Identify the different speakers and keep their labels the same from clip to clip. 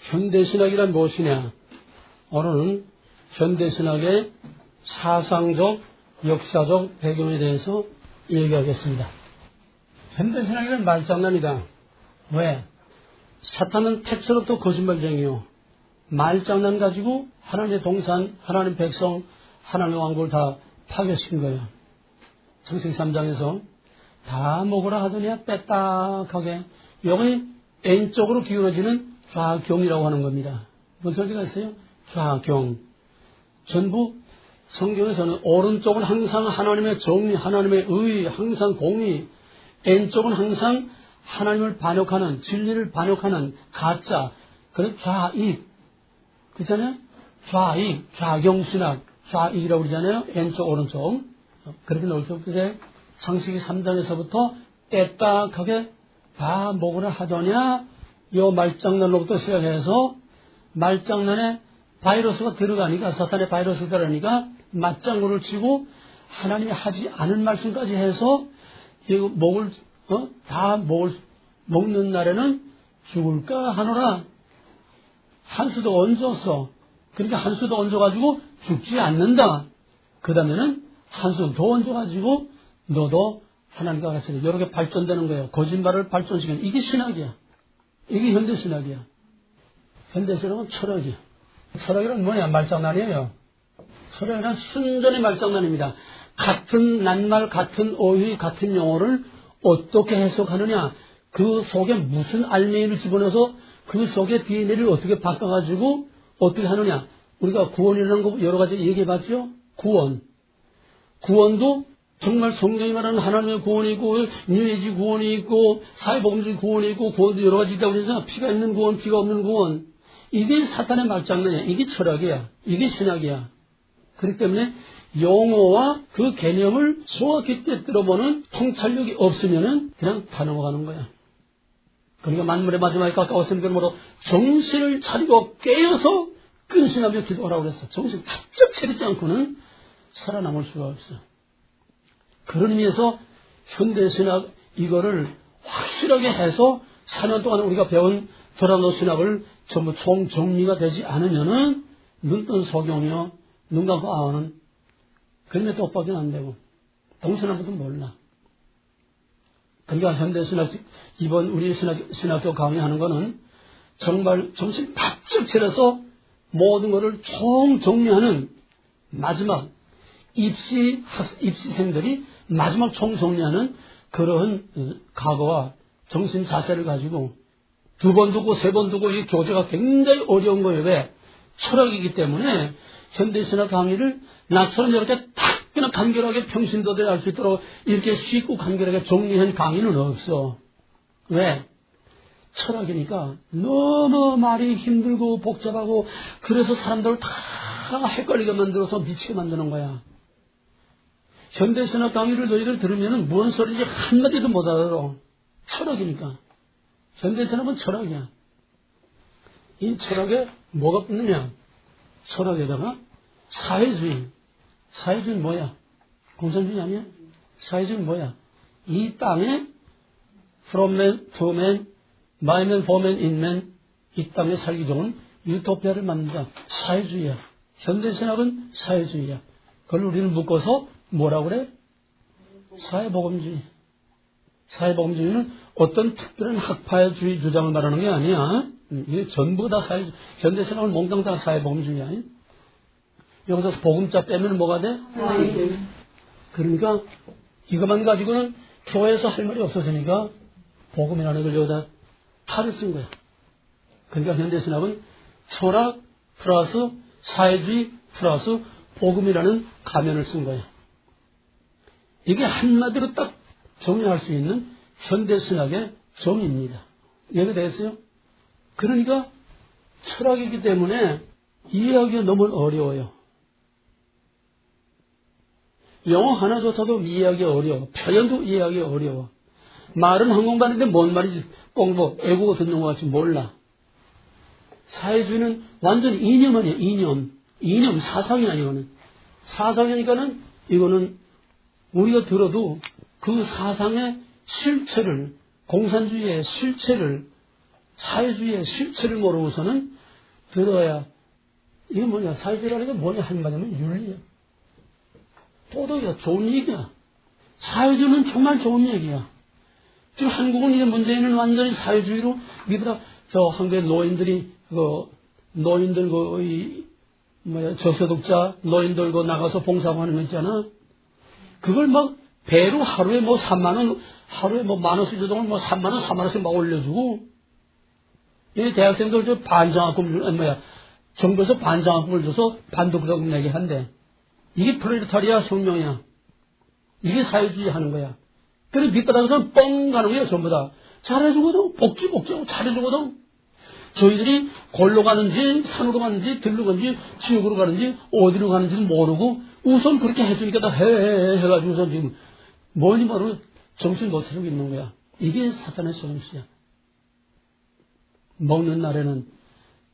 Speaker 1: 현대신학이란 무엇이냐? 오늘은 현대신학의 사상적, 역사적 배경에 대해서 얘기하겠습니다. 현대신학이란 말장난이다. 왜? 사탄은 태초로부터 거짓말쟁이요. 말장난 가지고 하나님의 동산, 하나님의 백성, 하나님의 왕국을 다 파괴시킨 거예요. 창세기 3장에서 다 먹으라 하더니 빼딱하게 여기 N쪽으로 기울어지는 좌경이라고 하는 겁니다. 무슨 소리가 있어요? 좌경. 전부 성경에서는 오른쪽은 항상 하나님의 정의, 하나님의 의, 항상 공의, N쪽은 항상 하나님을 반역하는, 진리를 반역하는 가짜, 그래서 좌익. 그렇잖아요? 좌익, 좌경신학, 좌익이라고 그러잖아요? N쪽, 오른쪽. 그렇게 나올 때 창세기 3장에서부터 빼딱하게 다 먹으라 하더냐, 요 말장난으로부터 시작해서 말장난에 바이러스가 들어가니까, 사탄의 바이러스가 들어가니까 맞장구를 치고 하나님이 하지 않은 말씀까지 해서 이거 먹는 날에는 죽을까 하노라. 한 수도 얹었어. 그러니까 한 수도 얹어가지고 죽지 않는다. 그 다음에는 한 수 더 얹어가지고 너도 하나님과 같이 이렇게 발전되는 거예요. 거짓말을 발전시키는 이게 신학이야. 이게 현대신학이야. 현대신학은 철학이야. 철학이란 뭐냐? 말장난이에요. 철학이란 순전히 말장난입니다. 같은 낱말, 같은 어휘, 같은 용어를 어떻게 해석하느냐, 그 속에 무슨 알맹이를 집어넣어서 그 속에 DNA를 어떻게 바꿔가지고 어떻게 하느냐. 우리가 구원이라는 거 여러 가지 얘기해봤죠? 구원도 정말 성경이 말하는 하나님의 구원이 있고, 뉴에이지 구원이 있고, 사회복음주의 구원이 있고, 구원도 여러 가지 있다고 그래서 피가 있는 구원, 피가 없는 구원. 이게 사탄의 말장난이야. 이게 철학이야. 이게 신학이야. 그렇기 때문에 용어와 그 개념을 정확히 꿰뚫어보는 통찰력이 없으면은 그냥 다 넘어가는 거야. 그러니까 만물의 마지막에 가까웠으니 그러므로 정신을 차리고 깨어서 근신하며 기도하라고 그랬어. 정신 바짝 차리지 않고는 살아남을 수가 없어. 그런 의미에서 현대신학 이거를 확실하게 해서 4년 동안 우리가 배운 도라노 신학을 전부 총정리가 되지 않으면은 눈뜬 소경이요, 눈 감고 아우는 그림에 똑밖에 안 되고 동선 아무도 몰라. 그러니까 현대신학 이번 우리 신학교 강의하는 거는 정말 정신 바짝 차려서 모든 것을 총정리하는 마지막 입시생들이 마지막 총정리하는 그러한 각오와 정신 자세를 가지고 2번 두고 3번 두고 이 교재가 굉장히 어려운 거예요. 왜? 철학이기 때문에 현대신학 강의를 나처럼 이렇게 딱 그냥 간결하게 평신도들이 알 수 있도록 이렇게 쉽고 간결하게 정리한 강의는 없어. 왜? 철학이니까 너무 말이 힘들고 복잡하고 그래서 사람들을 다 헷갈리게 만들어서 미치게 만드는 거야. 현대신학 강의를 너희들 들으면 무슨 소리인지 한마디도 못 알아. 철학이니까. 현대신학은 철학이야. 이 철학에 뭐가 붙느냐? 철학에다가 사회주의. 사회주의는 뭐야? 공산주의 아니야? 사회주의는 뭐야? 이 땅에 from man to man, my man, for man, in man, 이 땅에 살기 좋은 유토피아를 만든다. 사회주의야. 현대신학은 사회주의야. 그걸 우리는 묶어서 뭐라고 그래? 사회복음주의. 사회복음주의는 어떤 특별한 학파주의 주장을 말하는 게 아니야. 이게 전부 다 현대신학은 몽땅 다 사회복음주의야. 여기서 복음자 빼면 뭐가 돼? 그러니까 이것만 가지고는 교회에서 할 말이 없어지니까 복음이라는 걸 여기다 탈을 쓴 거야. 그러니까 현대신학은 철학 플러스 사회주의 플러스 복음이라는 가면을 쓴 거야. 이게 한마디로 딱 정리할 수 있는 현대신학의 정의입니다. 이해가 되겠어요? 그러니까 철학이기 때문에 이해하기가 너무 어려워요. 영어 하나조차도 이해하기 어려워. 표현도 이해하기 어려워. 말은 한국말인데 뭔 말인지 꼭 애국어 듣는 것 같이 몰라. 사회주의는 완전 이념 아니야. 이념 사상이야. 이거는 사상이니까는 이거는 우리가 들어도 그 사상의 실체를, 공산주의의 실체를 사회주의의 실체를 모르고서는 들어야, 이게 뭐냐, 사회주의라는 게 뭐냐, 한마디면 윤리야. 도덕이야, 좋은 얘기야. 사회주의는 정말 좋은 얘기야. 지금 한국은 이제 문재인은 완전히 사회주의로, 미보다 한국의 노인들이, 노인들, 저소득자, 노인들 나가서 봉사하고 하는 거 있잖아. 그걸 막 배로 하루에 3만원, 하루에 10,000원씩 주던 걸 3만원, 4만원씩 막 올려주고, 이 대학생들 반장학금, 정부에서 반장학금을 줘서 반독자금 내게 한대. 이게 프롤레타리아 혁명이야. 이게 사회주의 하는 거야. 그래, 밑바닥에서는 뻥 가는 거야, 전부 다. 잘해주거든. 복지하고 잘해주거든. 저희들이 골로 가는지, 산으로 가는지, 들로 가는지, 지옥으로 가는지, 어디로 가는지도 모르고, 우선 그렇게 해주니까 다 해가지고서 지금, 뭐니 모르고 정신 못 차리고 있는 거야. 이게 사탄의 속임수야. 먹는 날에는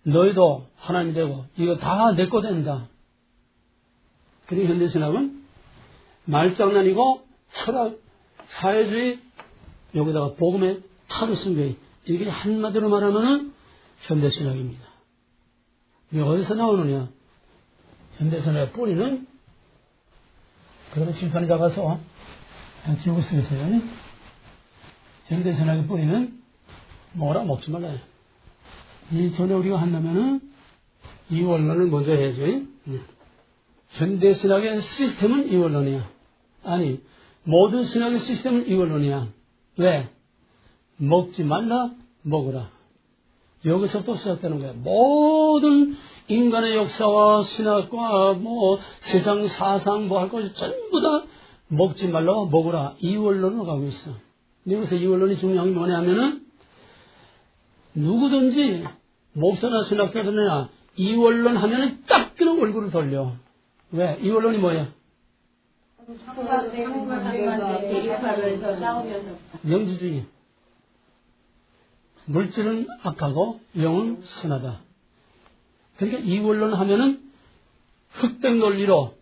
Speaker 1: 너희도 하나님 되고, 이거 다 내 거 된다. 그리고 현대신학은 말장난이고, 철학, 사회주의, 여기다가 복음의 탈을 쓴 게, 이게 한마디로 말하면은 현대신학입니다. 이게 어디서 나오느냐? 현대신학의 뿌리는, 그러면 칠판에 작아서, 지우고 쓰겠어요. 현대신학의 뿌리는, 뭐라 먹지 말라요. 이 전에 우리가 한다면은, 이 원론을 먼저 해야죠. 현대신학의 시스템은 이 원론이야. 아니, 모든 신학의 시스템은 이 원론이야. 왜? 먹지 말라, 먹으라. 여기서부터 시작되는 거야. 모든 인간의 역사와 신학과 세상 사상 할 것이 전부 다 먹지 말라, 먹으라. 이 원론으로 가고 있어. 여기서 이 원론이 중요한 게 뭐냐 하면은 누구든지 목사나 신학자들이나 이 원론 하면은 딱 그냥 얼굴을 돌려. 왜? 이 원론이 뭐야? 영지주의. 물질은 악하고 영은 선하다. 그러니까 이 원론 하면은 흑백 논리로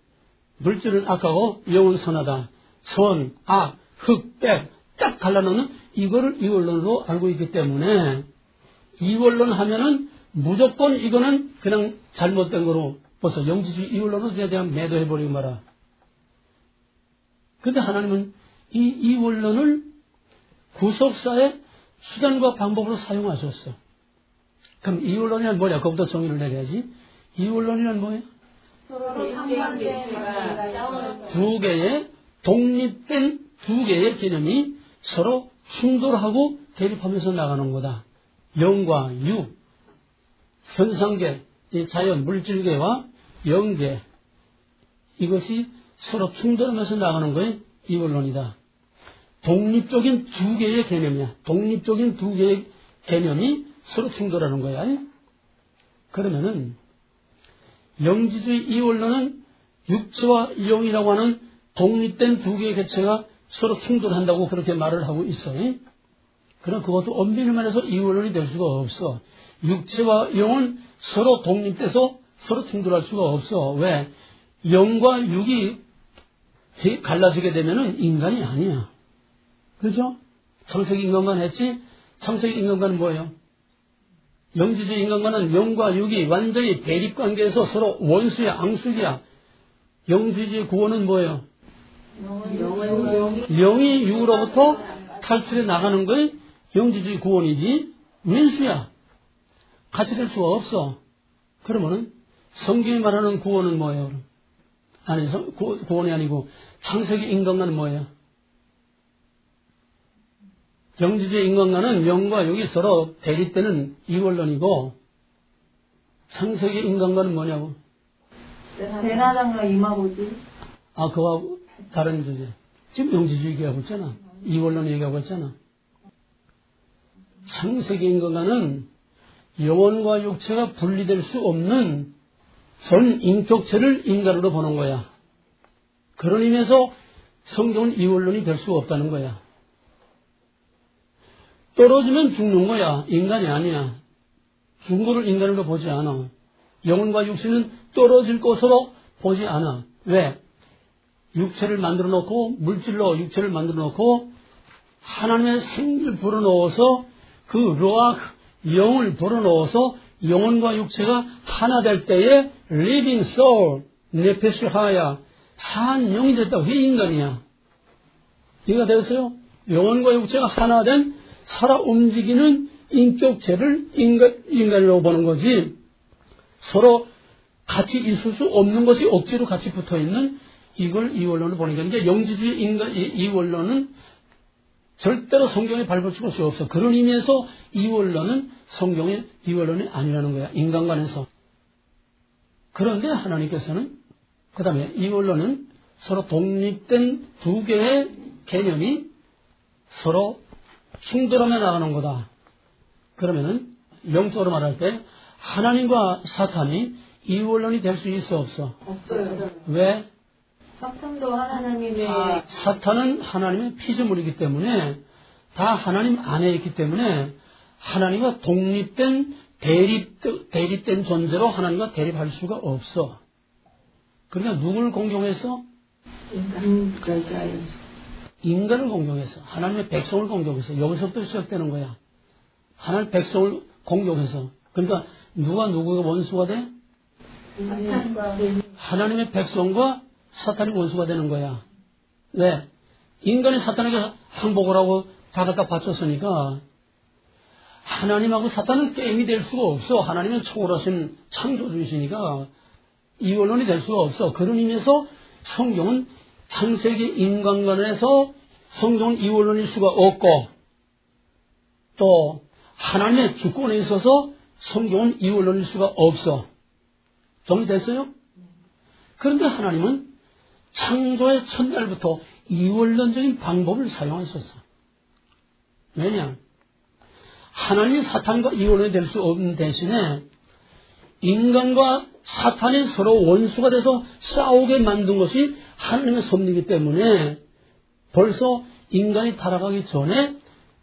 Speaker 1: 물질은 악하고 영은 선하다. 선, 악, 흑백 딱 갈라놓는 이거를 이 원론으로 알고 있기 때문에 이 원론 하면은 무조건 이거는 그냥 잘못된 거로 벌써 영지주의 이 원론으로 그냥 매도해버리고 말아. 근데 하나님은 이 원론을 구속사의 수단과 방법으로 사용하셨어. 그럼 이 원론이란 뭐냐? 그것부터 정의를 내려야지. 이 원론이란 뭐예요? 두 개의 독립된 두 개의 개념이 서로 충돌하고 대립하면서 나가는 거다. 영과 육, 현상계, 자연, 물질계와 영계, 이것이 서로 충돌하면서 나가는 거에 이 원론이다. 독립적인 두 개의 개념이야. 독립적인 두 개의 개념이 서로 충돌하는 거야. 그러면은 영지주의 이 원론은 육체와 영이라고 하는 독립된 두 개의 개체가 서로 충돌한다고 그렇게 말을 하고 있어. 그럼 그것도 엄밀히 말해서 이 원론이 될 수가 없어. 육체와 영은 서로 독립돼서 서로 충돌할 수가 없어. 왜? 영과 육이 갈라지게 되면은 인간이 아니야. 그죠? 창세기 인간관 했지? 창세기 인간관은 뭐예요? 영지주의 인간관은 영과 육이 완전히 대립관계에서 서로 원수야, 앙숙이야. 영지주의 구원은 뭐예요? 영이 육으로부터 탈출해 나가는 걸 영지주의 구원이지 왼수야. 같이 될 수가 없어. 그러면은 성경이 말하는 구원은 뭐예요? 아니, 구원이 아니고 창세기 인간관은 뭐예요? 영지주의 인간관은 영과 육이 서로 대립되는 이원론이고 창세기 인간관은 뭐냐고?
Speaker 2: 대나장과 이마고지.
Speaker 1: 그와 다른 주제. 지금 영지주의 얘기하고 있잖아. 이원론 얘기하고 있잖아. 창세기 인간관은 영혼과 육체가 분리될 수 없는 전 인격체를 인간으로 보는 거야. 그런 의미에서 성경은 이원론이 될 수가 없다는 거야. 떨어지면 죽는 거야. 인간이 아니야. 죽은 거를 인간으로 보지 않아. 영혼과 육신은 떨어질 것으로 보지 않아. 왜? 육체를 만들어 놓고 물질로 육체를 만들어 놓고 하나님의 생기를 불어넣어서 그 루아흐 영을 불어넣어서 영혼과 육체가 하나 될 때에 living soul, 네페시 하야, 산 영이 됐다고. 그게 인간이야. 이해가 되었어요? 영혼과 육체가 하나 된 살아 움직이는 인격체를 인간이라고 보는 거지, 서로 같이 있을 수 없는 것이 억지로 같이 붙어 있는 이걸 이원론을 보는 게, 이제 영지주의 이원론은 절대로 성경에 발붙일 것이 없어. 그런 의미에서 이원론은 성경의 이원론이 아니라는 거야. 인간관에서. 그런데 하나님께서는, 그 다음에 이원론은 서로 독립된 두 개의 개념이 서로 충돌하며 나가는 거다. 그러면은 영적으로 말할 때 하나님과 사탄이 이원론이 될 수 있어 없어?
Speaker 2: 없어요.
Speaker 1: 왜?
Speaker 2: 사탄도 하나님의
Speaker 1: 사탄은 하나님의 피조물이기 때문에, 다 하나님 안에 있기 때문에 하나님과 독립된 대립된 존재로 하나님과 대립할 수가 없어. 그러니까 누구를 공경해서? 인간을 공경해서, 하나님의 백성을 공경해서. 여기서부터 시작되는 거야. 하나님의 백성을 공경해서. 그러니까 누가 누구가 원수가 돼?
Speaker 2: 사탄과
Speaker 1: 하나님의 백성과 사탄이 원수가 되는 거야. 왜? 인간이 사탄에게 항복을 하고 다 갖다 바쳤으니까 하나님하고 사탄은 게임이 될 수가 없어. 하나님은 초월하신 창조주이시니까 이원론이 될 수가 없어. 그런 의미에서 성경은 창세기 인간관에서 성경은 이원론일 수가 없고, 또 하나님의 주권에 있어서 성경은 이원론일 수가 없어. 정리됐어요? 그런데 하나님은 창조의 첫날부터 이원론적인 방법을 사용하셨어. 왜냐? 하나님이 사탄과 이원론이 될 수 없는 대신에 인간과 사탄이 서로 원수가 돼서 싸우게 만든 것이 하나님의 섭리이기 때문에 벌써 인간이 타락하기 전에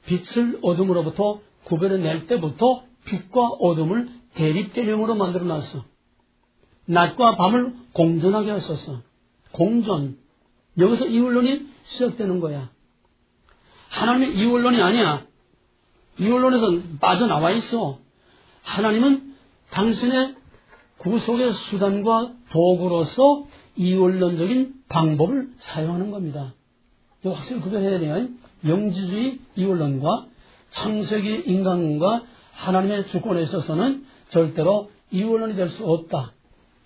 Speaker 1: 빛을 어둠으로부터 구별해낼 때부터 빛과 어둠을 대립 개념으로 만들어 놨어. 낮과 밤을 공존하게 했었어. 공존. 여기서 이원론이 시작되는 거야. 하나님의 이원론이 아니야. 이원론에서 빠져나와 있어. 하나님은 당신의 구속의 수단과 도구로서 이원론적인 방법을 사용하는 겁니다. 이거 확실히 구별해야 돼요. 영지주의 이원론과 창세기 인간론과 하나님의 주권에 있어서는 절대로 이원론이 될 수 없다.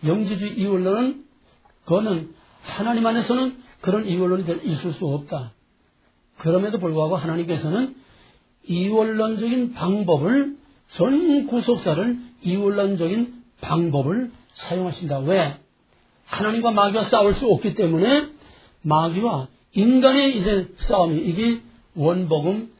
Speaker 1: 영지주의 이원론은 그거는 하나님 안에서는 그런 이원론이 있을 수 없다. 그럼에도 불구하고 하나님께서는 이원론적인 방법을, 전 구속사를 이원론적인 방법을 사용하신다. 왜? 하나님과 마귀와 싸울 수 없기 때문에 마귀와 인간의 이제 싸움이, 이게 원복음,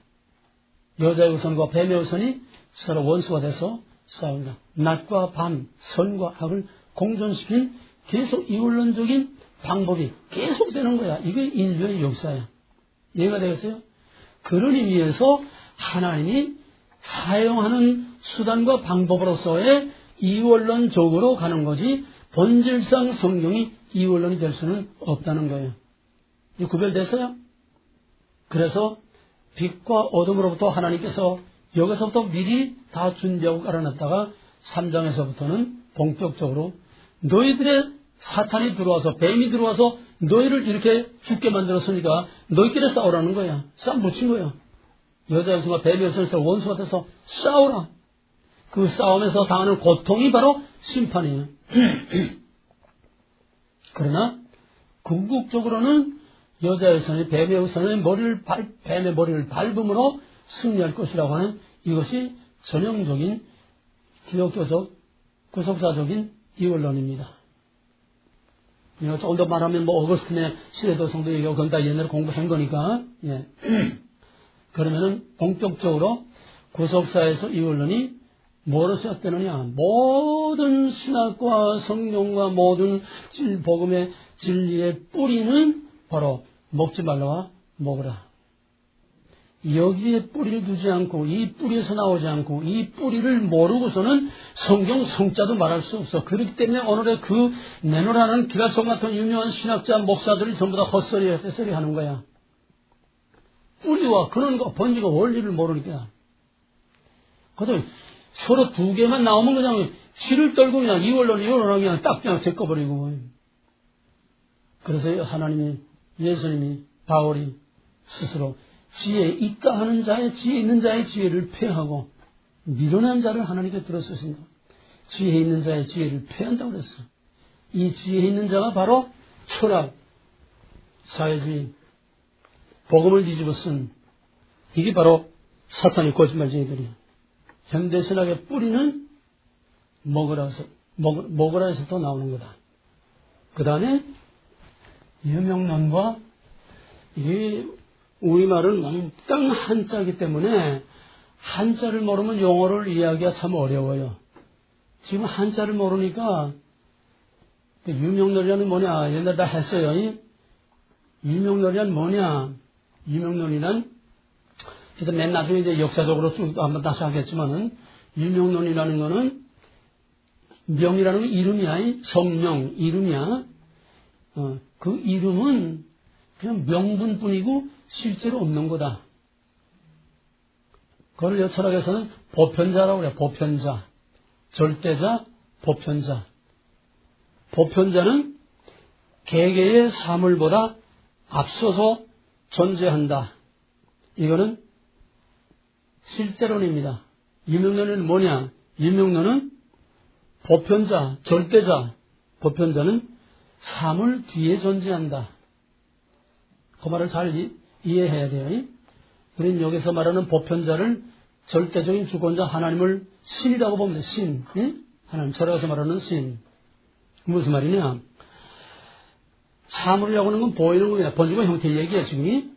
Speaker 1: 여자의 우선과 뱀의 우선이 서로 원수가 돼서 싸운다. 낮과 밤, 선과 악을 공존시킨 계속 이원론적인 방법이 계속되는 거야. 이게 인류의 역사야. 이해가 되겠어요? 그런 의미에서 하나님이 사용하는 수단과 방법으로서의 이원론적으로 가는 거지, 본질상 성경이 이원론이 될 수는 없다는 거예요. 이 구별됐어요? 그래서 빛과 어둠으로부터 하나님께서 여기서부터 미리 다 준비하고 깔아놨다가 3장에서부터는 본격적으로 너희들의 사탄이 들어와서, 뱀이 들어와서 너희를 이렇게 죽게 만들었으니까 너희끼리 싸우라는 거야. 싸움 붙인 거야. 여자 여성과 뱀의 여성이 원수가 돼서 싸우라. 그 싸움에서 당하는 고통이 바로 심판이에요. 그러나 궁극적으로는 여자 여성이 뱀의 여성의 뱀의 머리를 밟음으로 승리할 것이라고 하는, 이것이 전형적인 기독교적 구속사적인 이원론입니다. 조금 더 말하면 어거스틴의 시대도 성도 얘기하고 그건 다 옛날에 공부한 거니까. 예. 그러면은 본격적으로 구속사에서 이원론이 뭐로 시작되느냐? 모든 신학과 성경과 모든 복음의 진리의 뿌리는 바로 먹지 말라와 먹으라. 여기에 뿌리를 두지 않고, 이 뿌리에서 나오지 않고, 이 뿌리를 모르고서는 성경 성자도 말할 수 없어. 그렇기 때문에 오늘의 그 내노라는 기라성 같은 유명한 신학자 목사들이 전부 다 헛소리 하는 거야. 뿌리와 근원과 본질과 원리를 모르니까. 그래도 서로 두 개만 나오면 그냥 치를 떨고 그냥 이원론하고 그냥 딱 그냥 제껴버리고. 그래서 하나님이, 예수님이, 바울이 스스로 지혜 있다 하는 자의, 지혜 있는 자의 지혜를 폐하고 미련한 자를 하나님께 들어쓰신다. 지혜 있는 자의 지혜를 폐한다고 그랬어. 이 지혜 있는 자가 바로 철학, 사회주의, 복음을 뒤집어 쓴 이게 바로 사탄의 거짓말쟁이들이야. 현대신학의 뿌리는 먹으라에서부터 나오는 거다. 그 다음에 유명론과 이게 우리말은 몽땅 한자이기 때문에 한자를 모르면 영어를 이해하기가 참 어려워요. 지금 한자를 모르니까 유명론이란 뭐냐? 옛날에 다 했어요. 유명론이란 뭐냐? 유명론이란 일단 맨 나중에 이제 역사적으로 쭉 한번 다시 하겠지만은 유명론이라는 거는 명이라는 건 이름이야. 성명, 이름이야. 그 이름은 그냥 명분뿐이고 실제로 없는 거다. 그걸 철학에서는 보편자라고 그래요. 보편자. 절대자, 보편자. 보편자는 개개의 사물보다 앞서서 존재한다. 이거는 실제론입니다. 유명론은 뭐냐? 유명론은 보편자, 절대자, 보편자는 사물 뒤에 존재한다. 그 말을 잘 이해해야 돼요. 우리는 여기서 말하는 보편자를 절대적인 주권자 하나님을 신이라고 봅니다. 신. 하나님, 철학에서 말하는 신. 무슨 말이냐? 사물이라고 하는 건 보이는 겁니다. 번지고 형태 얘기야, 지금.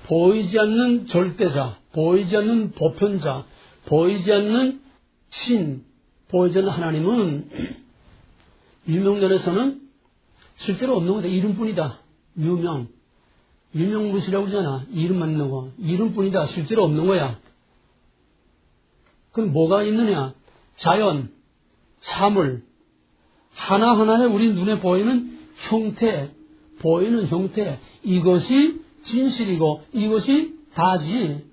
Speaker 1: 보이지 않는 절대자, 보이지 않는 보편자, 보이지 않는 신, 보이지 않는 하나님은 유명론에서는 실제로 없는 거다. 이름뿐이다. 유명무실이라고 그러잖아. 이름만 있는 거. 이름뿐이다. 실제로 없는 거야. 그럼 뭐가 있느냐? 자연, 사물, 하나하나의 우리 눈에 보이는 형태, 보이는 형태, 이것이 진실이고 이것이 다지.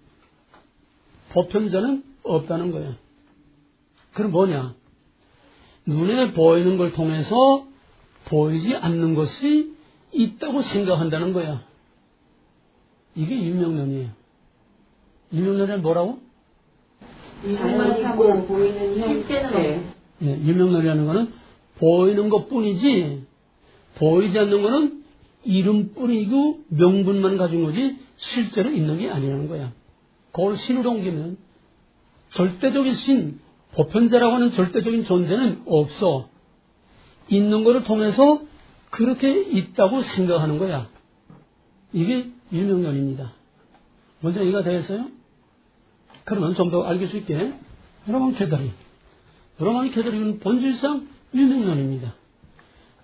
Speaker 1: 보편자는 없다는 거예요. 그럼 뭐냐? 눈에 보이는 걸 통해서 보이지 않는 것이 있다고 생각한다는 거야. 이게 유명론이에요. 유명론은 뭐라고?
Speaker 2: 자연 있고 보이는 형태.
Speaker 1: 유명론이라는 거는 보이는 것뿐이지 보이지 않는 거는 이름뿐이고 명분만 가진 거지 실제로 있는 게 아니라는 거야. 그걸 신으로 옮기면 절대적인 신, 보편자라고 하는 절대적인 존재는 없어. 있는 거를 통해서 그렇게 있다고 생각하는 거야. 이게 유명론입니다. 먼저 이해가 되겠어요? 그러면 좀 더 알길 수 있게 로만 캐더릭은 본질상 유명론입니다.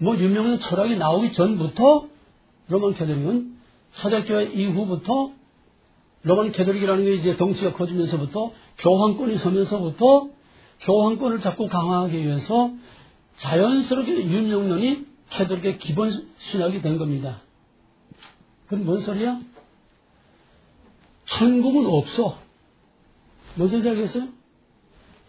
Speaker 1: 유명한 철학이 나오기 전부터 로만 캐더릭은 초대교회 이후부터 로만 캐더릭이라는 게 이제 덩치가 커지면서부터 교황권이 서면서부터 교황권을 자꾸 강화하기 위해서 자연스럽게 유명론이 캐더릭의 기본 신학이 된 겁니다. 그럼 뭔 소리야? 천국은 없어. 뭔 소리인지 알겠어요?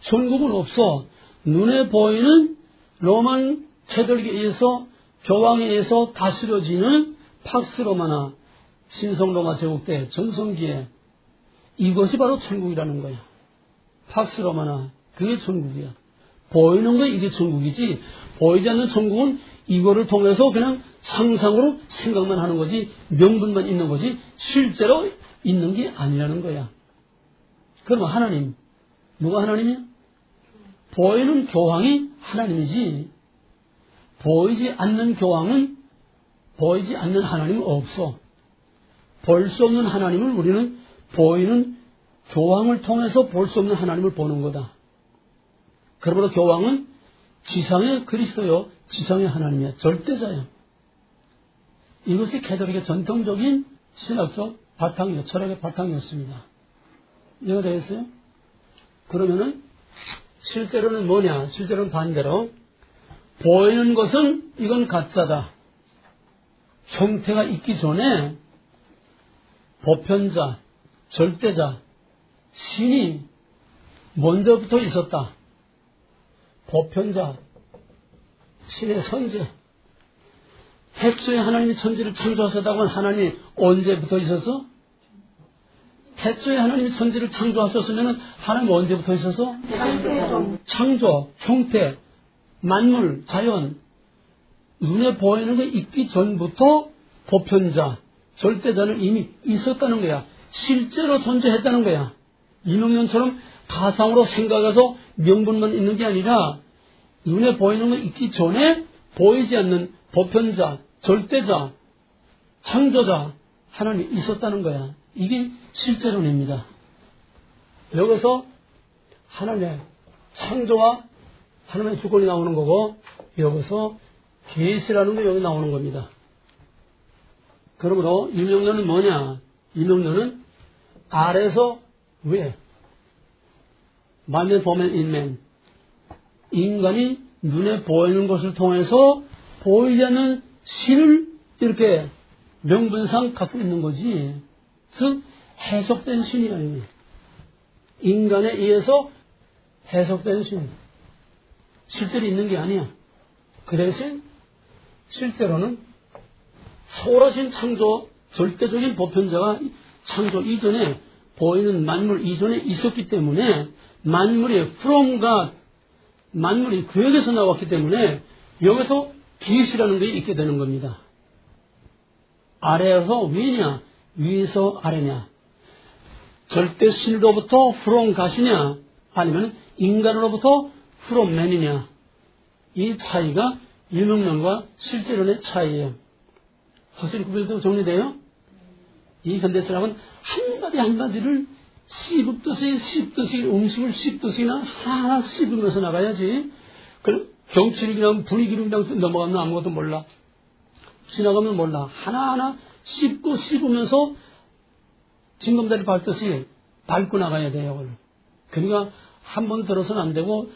Speaker 1: 천국은 없어. 눈에 보이는 로만 캐더릭에 의해서 교황에 의해서 다스려지는 팍스 로마나 신성 로마 제국 때 전성기에 이것이 바로 천국이라는 거야. 팍스 로마나 그게 천국이야. 보이는 거 이게 천국이지 보이지 않는 천국은 이거를 통해서 그냥 상상으로 생각만 하는 거지 명분만 있는 거지 실제로 있는 게 아니라는 거야. 그러면 하나님 누가 하나님이야? 보이는 교황이 하나님이지 보이지 않는 교황은 보이지 않는 하나님은 없어. 볼 수 없는 하나님을 우리는 보이는 교황을 통해서 볼 수 없는 하나님을 보는 거다. 그러므로 교황은 지상의 그리스도요 지상의 하나님이야. 절대자야. 이것이 캐더릭의 전통적인 신학적 바탕이요 철학의 바탕이었습니다. 이해가 되겠어요? 그러면은 실제로는 뭐냐? 실제로는 반대로 보이는 것은 이건 가짜다. 형태가 있기 전에 보편자, 절대자, 신이 먼저부터 있었다. 보편자, 신의 선제. 태초에 하나님이 천지를 창조하셨다고 하면 하나님이 언제부터 있었어? 태초에 하나님이 천지를 창조하셨으면 하나님 언제부터 있었어? 창조, 형태, 만물, 자연, 눈에 보이는 게 있기 전부터 보편자, 절대자는 이미 있었다는 거야. 실제로 존재했다는 거야. 이명년처럼 가상으로 생각해서 명분만 있는 게 아니라 눈에 보이는 거 있기 전에 보이지 않는 보편자, 절대자, 창조자, 하나님이 있었다는 거야. 이게 실제론입니다. 여기서 하나님의 창조와 하나님의 주권이 나오는 거고, 여기서 계시라는 게 여기 나오는 겁니다. 그러므로 이명론은 뭐냐? 이명론은 아래에서 위에, 만면 보면 인면, 인간이 눈에 보이는 것을 통해서 보이지 않는 신을 이렇게 명분상 갖고 있는 거지. 즉 해석된 신이라는 거예요. 인간에 의해서 해석된 신. 실제로 있는 게 아니야. 그 대신 실제로는 초월하신 창조, 절대적인 보편자가 창조 이전에 보이는 만물 이전에 있었기 때문에 만물이 from God, 만물이 그에게서 나왔기 때문에 여기서 계시라는 게 있게 되는 겁니다. 아래에서 위냐, 위에서 아래냐, 절대 신으로부터 from God이냐, 아니면 인간으로부터 from man이냐, 이 차이가 유명론과 실제론의 차이예요. 확실히 구별되고 정리돼요? 이 현대사람은 한마디 한마디를 씹듯이 음식을 씹듯이나 하나 씹으면서 나가야지. 경치를 그냥 분위기를 그냥 넘어가면 아무것도 몰라. 지나가면 몰라. 하나하나 씹으면서 징검다리 밟듯이 밟고 나가야 돼요. 그러니까 한 번 들어서는 안 되고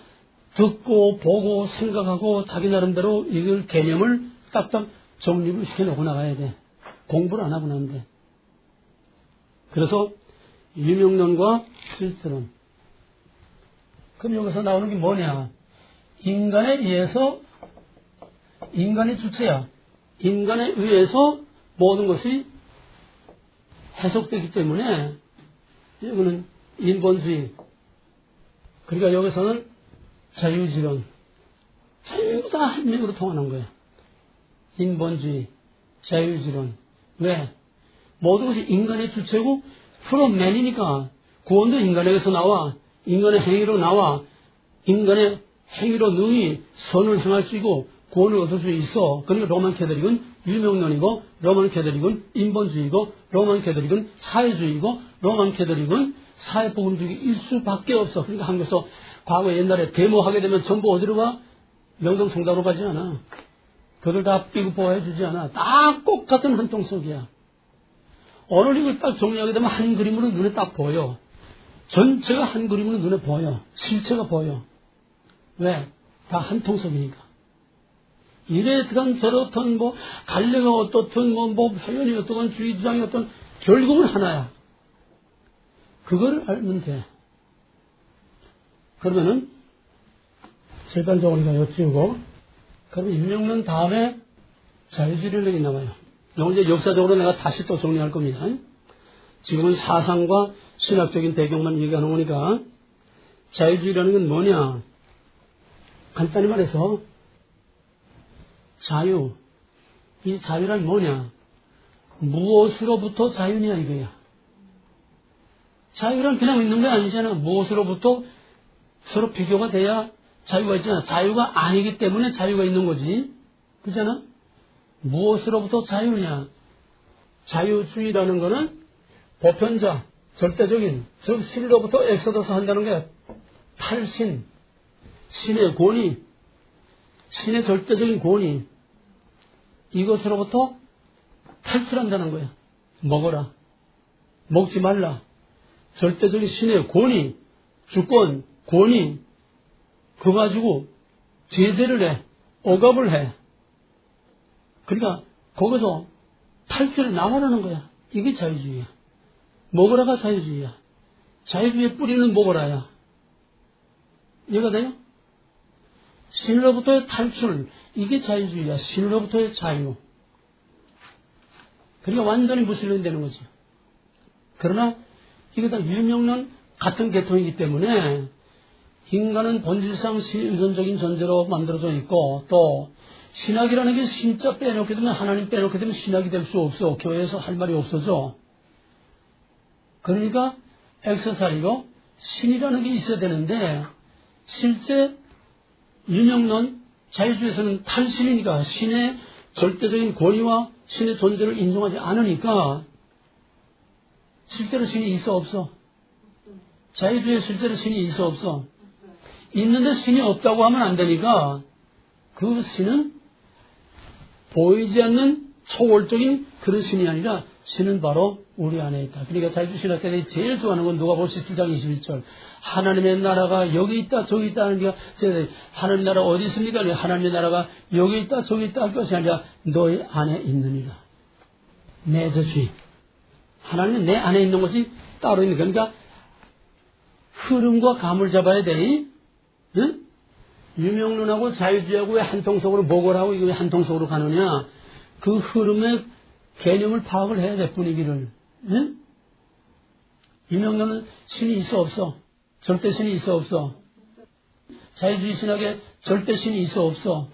Speaker 1: 듣고 보고 생각하고 자기 나름대로 이걸 개념을 딱딱 정립을 시켜놓고 나가야 돼. 공부를 안 하고는 안 돼. 그래서 유명론과 실제론. 그럼 여기서 나오는 게 뭐냐? 인간에 의해서, 인간이 주체야. 인간에 의해서 모든 것이 해석되기 때문에 이거는 인본주의. 그러니까 여기서는 자유지론. 전부 다 한 명으로 통하는 거야. 인본주의, 자유지론. 왜? 모든 것이 인간의 주체고 프롬맨이니까 구원도 인간에게서 나와. 인간의 행위로 나와. 인간의 행위로 능히 선을 행할 수 있고 구원을 얻을 수 있어. 그러니까 로만 캐톨릭은 유명론이고 로만 캐톨릭은 인본주의고 로만 캐톨릭은 사회주의고 로만 캐톨릭은 사회복음주의일 수밖에 없어. 그러니까 한국에서 과거 옛날에 데모하게 되면 전부 어디로 가? 명동 성당으로 가지 않아. 그들 다 삐그보호해 주지 않아. 다 똑같은 한 통속이야. 오늘 이걸 딱 정리하게 되면 한 그림으로 눈에 딱 보여. 전체가 한 그림으로 눈에 보여. 실체가 보여. 왜? 다 한 통속이니까. 이래든 저렇든 뭐 갈래가 어떻든 뭐 회원이 어떻든 주의 주장이 어떤 결국은 하나야. 그걸 알면 돼. 그러면은 절반적으로 여쭈고 그러면 인명론 다음에 자유주의론이 나와요. 이제 역사적으로 내가 다시 또 정리할 겁니다. 지금은 사상과 신학적인 배경만 얘기하는 거니까 자유주의라는 건 뭐냐? 간단히 말해서 자유. 이 자유란 뭐냐? 무엇으로부터 자유냐 이거야. 자유란 그냥 있는 게 아니잖아. 무엇으로부터 서로 비교가 돼야 자유가 있잖아. 자유가 아니기 때문에 자유가 있는 거지. 그렇잖아? 무엇으로부터 자유냐? 자유주의라는 거는 보편자, 절대적인, 즉 신으로부터 엑소더스 한다는 게 탈신, 신의 권위, 신의 절대적인 권위, 이것으로부터 탈출한다는 거야. 먹어라. 먹지 말라. 절대적인 신의 권위, 주권, 권위, 그거 가지고 제재를 해. 억압을 해. 그러니까 거기서 탈출해 나가라는 거야. 이게 자유주의야. 먹으라가 자유주의야. 자유주의의 뿌리는 먹어라야. 이해가 돼요? 신으로부터의 탈출, 이게 자유주의야. 신으로부터의 자유. 그러니까 완전히 무신론이 되는 거죠. 그러나 이게 다 유명론 같은 계통이기 때문에 인간은 본질상 신의존적인 존재로 만들어져 있고, 또 신학이라는 게 신자 빼놓게 되면, 하나님 빼놓게 되면 신학이 될 수 없어. 교회에서 할 말이 없어져. 그러니까 액세서리로 신이라는 게 있어야 되는데, 실제 유명론 자유주의에서는 탈신이니까, 신의 절대적인 권위와 신의 존재를 인정하지 않으니까 실제로 신이 있어 없어? 자유주의에 실제로 신이 있어 없어? 있는데 신이 없다고 하면 안 되니까 그 신은 보이지 않는 초월적인 그런 신이 아니라 신은 바로 우리 안에 있다. 그러니까 자유주의 신학자들이 제일 좋아하는 건 누가복음 17장 21절. 하나님의 나라가 여기 있다 저기 있다 하는 게 하나님의 나라 어디 있습니까? 하나님의 나라가 여기 있다 저기 있다 할 것이 아니라 너희 안에 있느니라. 내재주의. 하나님은 내 안에 있는 것이 따로 있는 거니까 그러니까 흐름과 감을 잡아야 되니 응? 유명론하고 자유주의하고 왜 한통속으로 목을하고 이거 왜 한통속으로 가느냐. 그 흐름의 개념을 파악을 해야 돼. 분위기를. 응? 유명론은 신이 있어 없어? 절대 신이 있어 없어? 자유주의 신학에 절대 신이 있어 없어?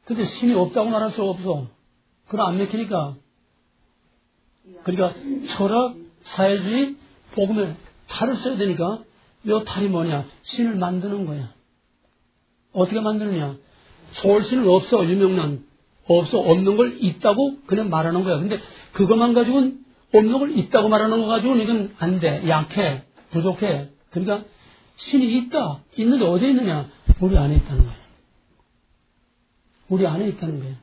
Speaker 1: 근데 신이 없다고 말할 수 없어. 그럼 안 맥히니까. 그러니까 철학, 사회주의, 복음에 탈을 써야 되니까 이 탈이 뭐냐? 신을 만드는 거야. 어떻게 만드느냐? 초월신은 없어. 유명론. 없어. 없는 걸 있다고 그냥 말하는 거야. 근데 그것만 가지고는 없는 걸 있다고 말하는 거 가지고는 이건 안 돼. 약해. 부족해. 그러니까 신이 있다. 있는데 어디에 있느냐? 우리 안에 있다는 거야. 우리 안에 있다는 거야.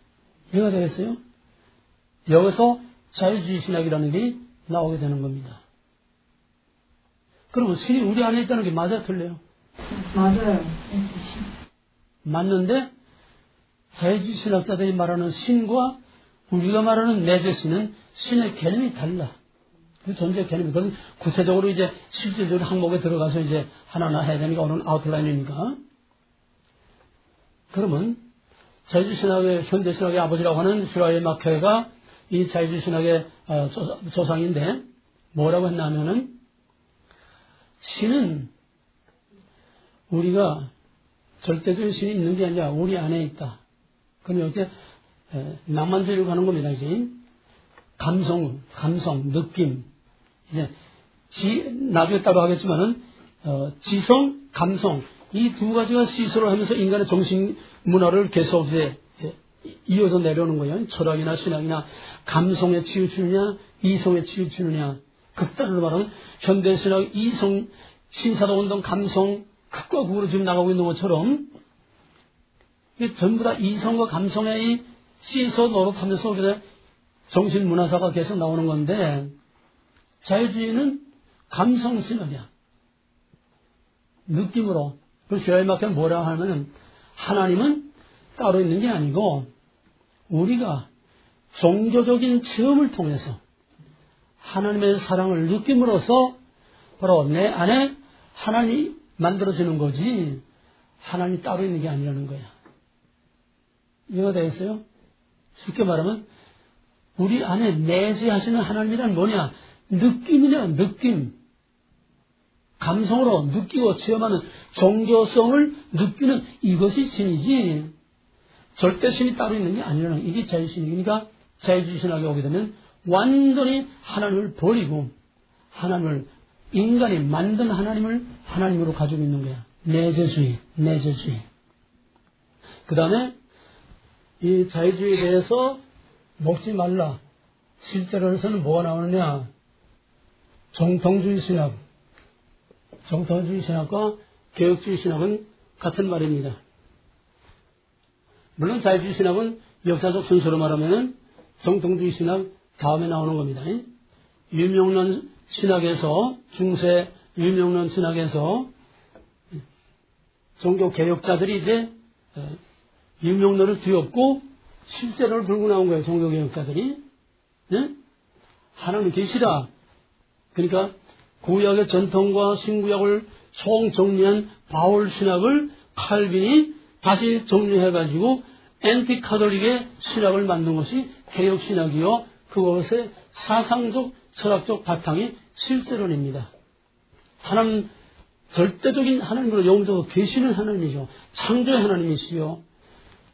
Speaker 1: 이해가 되겠어요? 여기서 자유주의 신학이라는 게 나오게 되는 겁니다. 그러면 신이 우리 안에 있다는 게 맞아 틀려요?
Speaker 2: 맞아요.
Speaker 1: 맞는데 자유주의 신학자들이 말하는 신과 우리가 말하는 내재신은 신의 개념이 달라. 그 존재 개념이. 그건 구체적으로 이제 실질적으로 항목에 들어가서 이제 하나하나 해야 되니까 오늘 아웃라인이니까. 그러면 자유주의 신학의 현대 신학의 아버지라고 하는 슈라이 마케가 이 자유주의 신학의 조상인데 뭐라고 했냐면은 신은 우리가 절대적인 신이 있는 게 아니라 우리 안에 있다. 그럼 이제 낭만주의로 가는 겁니다. 이제 감성, 느낌. 이제 나중에 따로 하겠지만은 지성, 감성 이 두 가지가 시소를 하면서 인간의 정신 문화를 계속 이제 이어서 내려오는 거예요. 철학이나 신학이나 감성에 치우치느냐, 이성에 치우치느냐. 극단으로 말하면 현대 신학 이성, 신사도 운동, 감성 극과 극으로 지금 나가고 있는 것처럼 이게 전부 다 이성과 감성의 이 시소 노릇하면서 우리가 정신 문화사가 계속 나오는 건데 자유주의는 감성 신학이야. 느낌으로. 그 슈라이마케는 뭐라 하면은 하나님은 따로 있는 게 아니고 우리가 종교적인 체험을 통해서 하나님의 사랑을 느낌으로써 바로 내 안에 하나님이 만들어지는 거지 하나님이 따로 있는 게 아니라는 거야. 이해가 되겠어요? 쉽게 말하면 우리 안에 내재하시는 하나님이란 뭐냐? 느낌이냐, 느낌. 감성으로 느끼고 체험하는 종교성을 느끼는 이것이 신이지 절대 신이 따로 있는 게 아니라는 이게 자유신이니까 자유주의 신학에 오게 되면 완전히 하나님을 버리고 하나님을 인간이 만든 하나님을 하나님으로 가지고 있는 거야. 내재주의. 그 다음에 이 자유주의에 대해서 먹지 말라. 실제로서는 뭐가 나오느냐? 정통주의 신학과 개혁주의 신학은 같은 말입니다. 물론 자유주의 신학은 역사적 순서로 말하면 정통주의 신학 다음에 나오는 겁니다. 유명론 신학에서 중세 유명론 신학에서 종교 개혁자들이 이제 유명론을 뒤엎고 실제로를 들고 나온 거예요. 종교 개혁자들이. 네? 하나님 계시다. 그러니까 구약의 전통과 신구약을 총정리한 바울 신학을 칼빈이 다시 정리해가지고 앤티카톨릭의 신학을 만든 것이 개혁 신학이요. 그것의 사상적, 철학적 바탕이 실제론입니다. 하나님, 절대적인 하나님으로 영적으로 계시는 하나님이죠. 창조의 하나님이시요.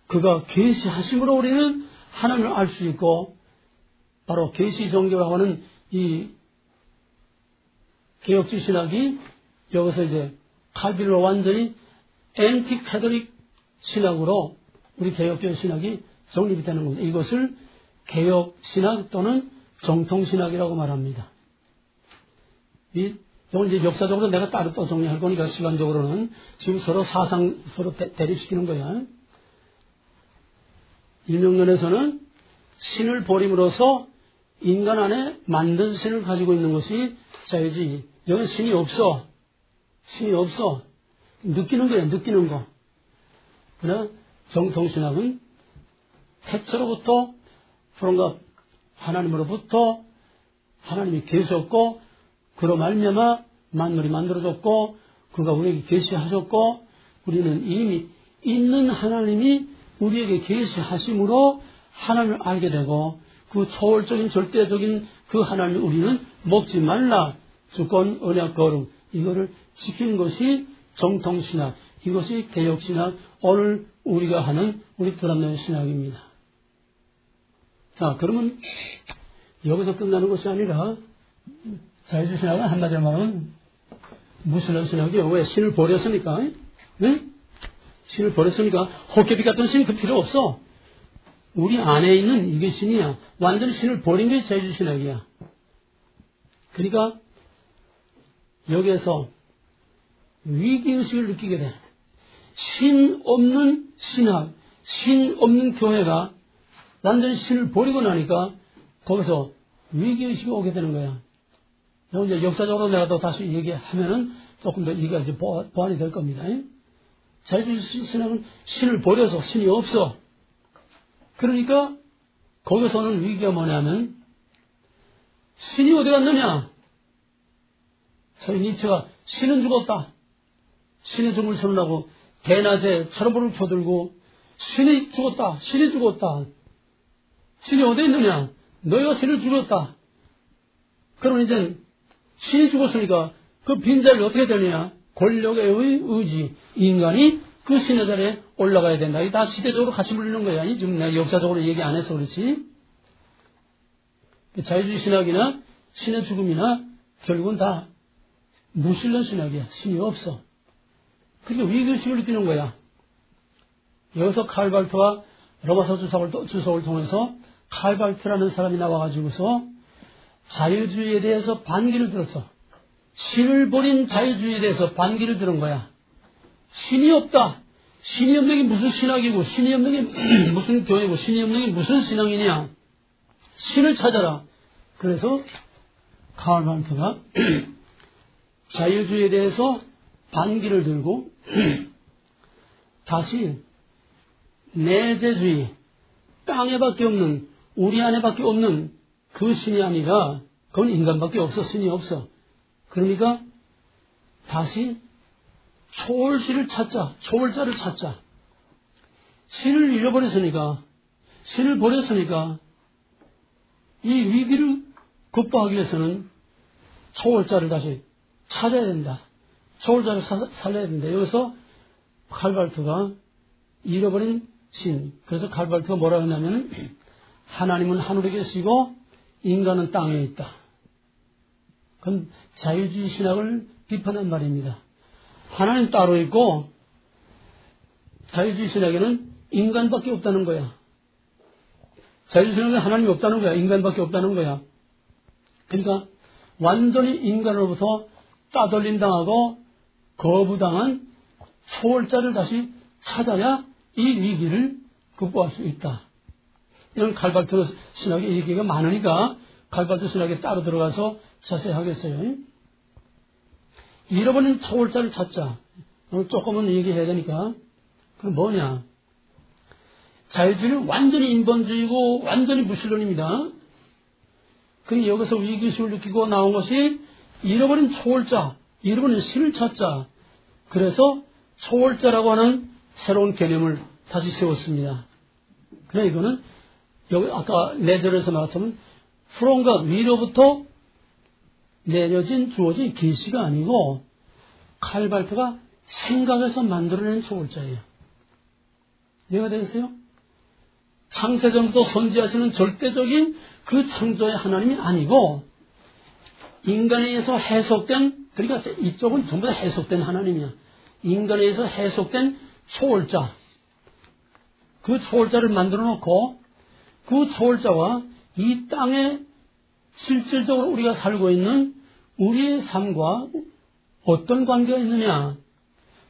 Speaker 1: 그가 계시하심으로 우리는 하나님을 알 수 있고, 바로 계시 종교라고 하는 이 개혁주 신학이 여기서 이제 칼빈으로 완전히 앤티카톨릭 신학으로 우리 개혁교 신학이 정립이 되는 겁니다. 이것을 개혁 신학 또는 정통 신학이라고 말합니다. 이건 이제 역사적으로 내가 따로 또 정리할 거니까 시간적으로는 지금 서로 사상 서로 대립시키는 거야. 일명론에서는 신을 버림으로써 인간 안에 만든 신을 가지고 있는 것이 자유주의. 여기 신이 없어. 신이 없어. 느끼는 거야, 느끼는 거. 그러나 정통신학은 태초로부터 그런가 하나님으로부터 하나님이 계셨고 그로 말미암아 만물이 만들어졌고 그가 우리에게 계시하셨고 우리는 이미 있는 하나님이 우리에게 계시하심으로 하나님을 알게 되고 그 초월적인 절대적인 그 하나님을 우리는 먹지 말라 주권 언약 거룩 이거를 지키는 것이 정통신학 이것이 개혁신학 오늘 우리가 하는 우리 드람노의 신학입니다. 자 그러면 여기서 끝나는 것이 아니라 자유주의 신학은 한마디로 말하면 무슬림 신학이요. 왜? 신을 버렸으니까. 응? 신을 버렸으니까 헛개비 같은 신 그 필요 없어. 우리 안에 있는 이게 신이야. 완전히 신을 버린 게 자유주의 신학이야. 그러니까 여기에서 위기의식을 느끼게 돼. 신 없는 신학, 신 없는 교회가 완전히 신을 버리고 나니까 거기서 위기의식이 오게 되는 거야. 이제 역사적으로 내가 또 다시 얘기하면은 조금 더 이게 이제 보완이 될 겁니다. 자유주의 신학은 신을 버려서 신이 없어. 그러니까 거기서는 위기가 뭐냐면 신이 어디 갔느냐? 소위 니체가 신은 죽었다. 신의 죽음을 선언하고 대낮에 철불을 켜들고 신이 죽었다. 신이 죽었다. 신이 어디 있느냐? 너희가 신을 죽였다. 그러면 이제 신이 죽었으니까 그 빈자리를 어떻게 되느냐? 권력의 의지, 인간이 그 신의 자리에 올라가야 된다. 이게 다 시대적으로 같이 물리는 거야. 지금 내가 역사적으로 얘기 안 해서 그렇지. 자유주의 신학이나 신의 죽음이나 결국은 다 무신론 신학이야. 신이 없어. 그러니까 위기의식을 느끼는 거야. 여기서 칼발트와 로마서 주석을 통해서 칼발트라는 사람이 나와가지고서 자유주의에 대해서 반기를 들었어. 신을 버린 자유주의에 대해서 반기를 들은 거야. 신이 없다. 신이 없는 게 무슨 신학이고 신이 없는 게 무슨 교회고 신이 없는 게 무슨 신앙이냐. 신을 찾아라. 그래서 칼발트가 자유주의에 대해서 반기를 들고 다시 내재주의, 땅에밖에 없는 우리 안에밖에 없는 그 신이 아니라 그건 인간밖에 없어. 신이 없어. 그러니까 다시 초월신을 찾자. 초월자를 찾자. 신을 잃어버렸으니까 신을 버렸으니까 이 위기를 극복하기 위해서는 초월자를 다시 찾아야 된다. 초월자를 살려야 된다. 여기서 칼발트가 잃어버린 신. 그래서 칼발트가 뭐라 하냐면 하나님은 하늘에 계시고 인간은 땅에 있다. 그건 자유주의 신학을 비판한 말입니다. 하나님 따로 있고 자유주의 신학에는 인간밖에 없다는 거야. 자유주의 신학에 하나님이 없다는 거야. 인간밖에 없다는 거야. 그러니까 완전히 인간으로부터 따돌림 당하고 거부당한 초월자를 다시 찾아야 이 위기를 극복할 수 있다. 이런 칼발트 신학의 얘기가 많으니까 칼발트 신학에 따로 들어가서 자세히 하겠어요. 잃어버린 초월자를 찾자. 오늘 조금은 얘기해야 되니까. 그럼 뭐냐? 자유주의는 완전히 인본주의고 완전히 무신론입니다. 그러니 여기서 위기의식을 느끼고 나온 것이 잃어버린 초월자, 잃어버린 신을 찾자. 그래서 초월자라고 하는 새로운 개념을 다시 세웠습니다. 그래 이거는 여기 아까 내절에서 말했지만 from God 위로부터 내려진 주어진 계시가 아니고 칼발트가 생각해서 만들어낸 초월자예요. 이해가 되겠어요? 창세전부터 선지하시는 절대적인 그 창조의 하나님이 아니고 인간에 의해서 해석된, 그러니까 이쪽은 전부 다 해석된 하나님이야. 인간에 의해서 해석된 초월자. 그 초월자를 만들어 놓고 그 초월자와 이 땅에 실질적으로 우리가 살고 있는 우리의 삶과 어떤 관계가 있느냐.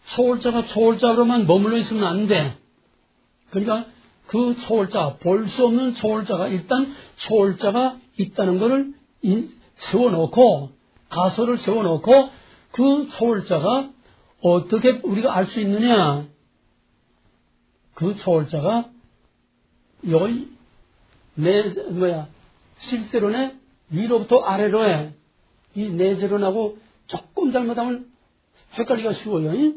Speaker 1: 초월자가 초월자로만 머물러 있으면 안 돼. 그러니까 그 초월자, 볼 수 없는 초월자가 일단 초월자가 있다는 것을 세워놓고 가설을 세워놓고 그 초월자가 어떻게 우리가 알 수 있느냐. 그 초월자가 여기 실제로는 위로부터 아래로에 이 내재론하고 조금 잘못하면 헷갈리기가 쉬워요.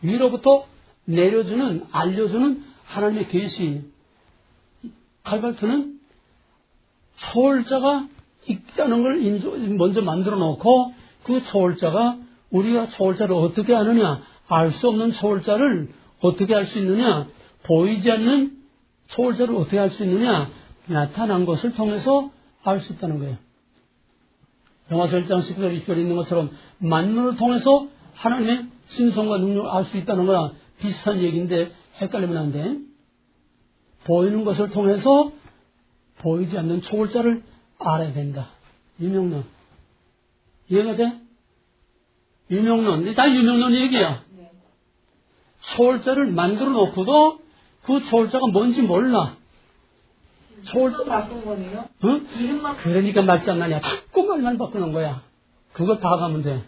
Speaker 1: 위로부터 내려주는, 알려주는 하나님의 계시. 칼발트는 초월자가 있다는 걸 먼저 만들어 놓고 그 초월자가 우리가 초월자를 어떻게 아느냐, 알 수 없는 초월자를 어떻게 알 수 있느냐, 보이지 않는 초월자를 어떻게 알 수 있느냐, 나타난 것을 통해서 알 수 있다는 거예요. 영화서 1장 10절 20절에 있는 것처럼 만물을 통해서 하나님의 신성과 능력을 알 수 있다는 거랑 비슷한 얘기인데 헷갈리면 안 돼. 보이는 것을 통해서 보이지 않는 초월자를 알아야 된다. 유명론. 이해가 돼? 유명론. 다 유명론 얘기야.
Speaker 2: 네.
Speaker 1: 초월자를 만들어 놓고도 그 초월자가 뭔지 몰라.
Speaker 2: 초월자 바꾼 거네요?
Speaker 1: 응?
Speaker 2: 이름만.
Speaker 1: 그러니까 말장난이야. 자꾸 말만 바꾸는 거야. 그거 봐가면 돼.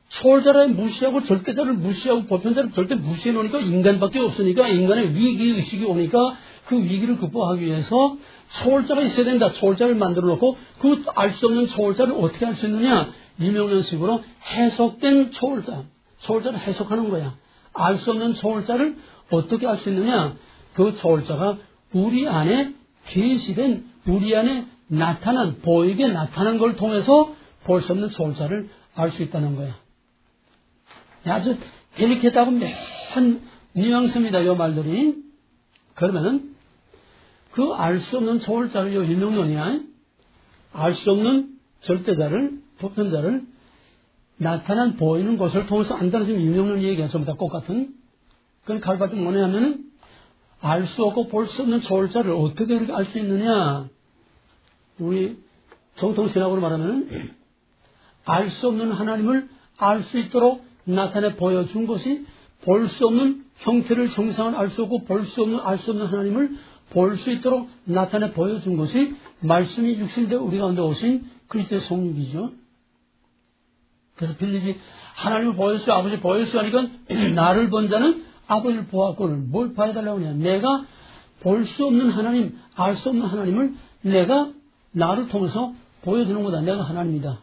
Speaker 1: 초월자를 무시하고 절대자를 무시하고 보편자를 절대 무시해 놓으니까 인간밖에 없으니까 인간의 위기의식이 오니까 그 위기를 극복하기 위해서 초월자가 있어야 된다. 초월자를 만들어 놓고 그 알 수 없는 초월자를 어떻게 할 수 있느냐. 유명론식으로 해석된 초월자. 초월자를 해석하는 거야. 알 수 없는 초월자를 어떻게 알 수 있느냐. 그 초월자가 우리 안에 계시된, 우리 안에 나타난, 보이게 나타난 걸 통해서 볼 수 없는 초월자를 알 수 있다는 거야. 아주 데리케이트하고 묘한 뉘앙스입니다. 이 말들이. 그러면은 그 알 수 없는 초월자를 요 유명론이야. 알 수 없는 절대자를, 보편자를 나타난 보이는 것을 통해서 안다는 지금 유명론 얘기가 전부 다 똑같은. 그건 칼바트는 뭐냐면은 알 수 없고 볼 수 없는 초월자를 어떻게 이렇게 알 수 있느냐. 우리 정통신학으로 말하면은 알 수 없는 하나님을 알 수 있도록 나타내 보여준 것이 볼 수 없는 형태를 형상을 알 수 없고 볼 수 없는 알 수 없는 하나님을 볼 수 있도록 나타내 보여준 것이 말씀이 육신되어 우리 가운데 오신 그리스도의 성육이죠. 그래서 빌립이 하나님을 보여주시오 아버지 보여주시오 하니까 나를 본 자는 아버지를 보았거늘. 뭘 봐달라고 하냐. 내가 볼 수 없는 하나님, 알 수 없는 하나님을 내가 나를 통해서 보여주는 거다. 내가 하나님이다.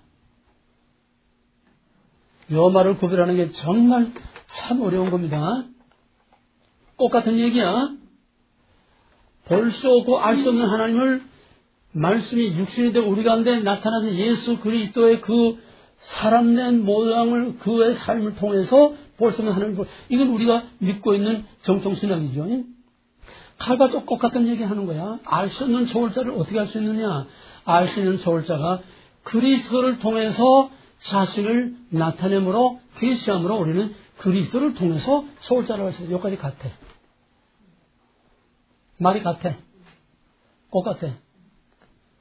Speaker 1: 이 말을 구별하는 게 정말 참 어려운 겁니다. 똑같은 얘기야. 볼 수 없고 알 수 없는 하나님을 말씀이 육신이 되어 우리 가운데 나타나서 예수 그리스도의 그 사람된 모양을 그의 삶을 통해서 볼 수 없는 하나님을 이건 우리가 믿고 있는 정통신학이죠. 칼바도 똑같은 얘기 하는 거야. 알 수 없는 초월자를 어떻게 할 수 있느냐. 알 수 있는 초월자가 그리스도를 통해서 자신을 나타내므로 계시함으로 우리는 그리스도를 통해서 초월자를 할 수 있어요. 여기까지 같아. 말이 같아. 똑같아.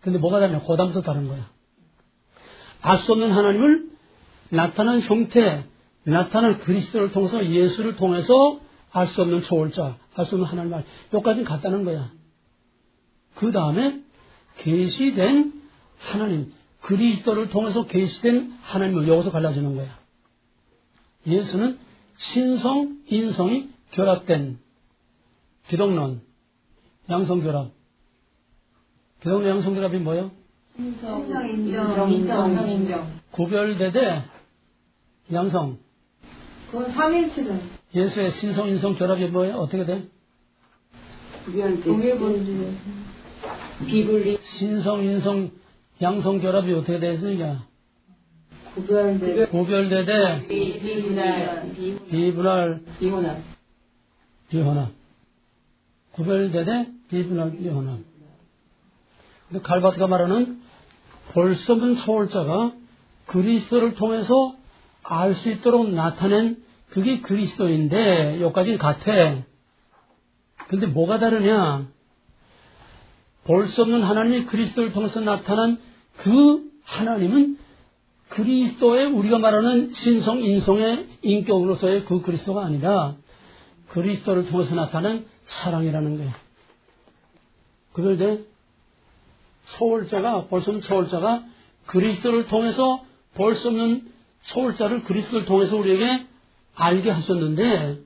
Speaker 1: 근데 뭐가 다르냐. 고담도 다른 거야. 알 수 없는 하나님을 나타난 형태, 나타난 그리스도를 통해서 예수를 통해서 알 수 없는 초월자, 알 수 없는 하나님을 여기까지는 같다는 거야. 그 다음에 계시된 하나님, 그리스도를 통해서 계시된 하나님을 여기서 갈라지는 거야. 예수는 신성, 인성이 결합된 기독론, 양성결합. 기독론 양성결합이 뭐예요?
Speaker 2: 신성 인정.
Speaker 1: 구별되되 양성.
Speaker 2: 그건 삼일체는
Speaker 1: 예수의 신성, 인성 결합이 뭐예요? 어떻게 돼?
Speaker 2: 동일본질. 비분리.
Speaker 1: 신성, 인성, 양성 결합이 어떻게 되느냐? 구별되되 비분할, 비혼합. 구별되되 비분할, 비혼합. 근데 갈바트가 말하는 볼 수 없는 초월자가 그리스도를 통해서 알 수 있도록 나타낸 그게 그리스도인데 여기까지는 같아. 근데 뭐가 다르냐? 볼 수 없는 하나님이 그리스도를 통해서 나타난 그 하나님은 그리스도의 우리가 말하는 신성, 인성의 인격으로서의 그 그리스도가 아니라 그리스도를 통해서 나타난 사랑이라는 거예요. 그런데 초월자가, 볼 수 없는 초월자가 그리스도를 통해서 볼 수 없는 초월자를 그리스도를 통해서 우리에게 알게 하셨는데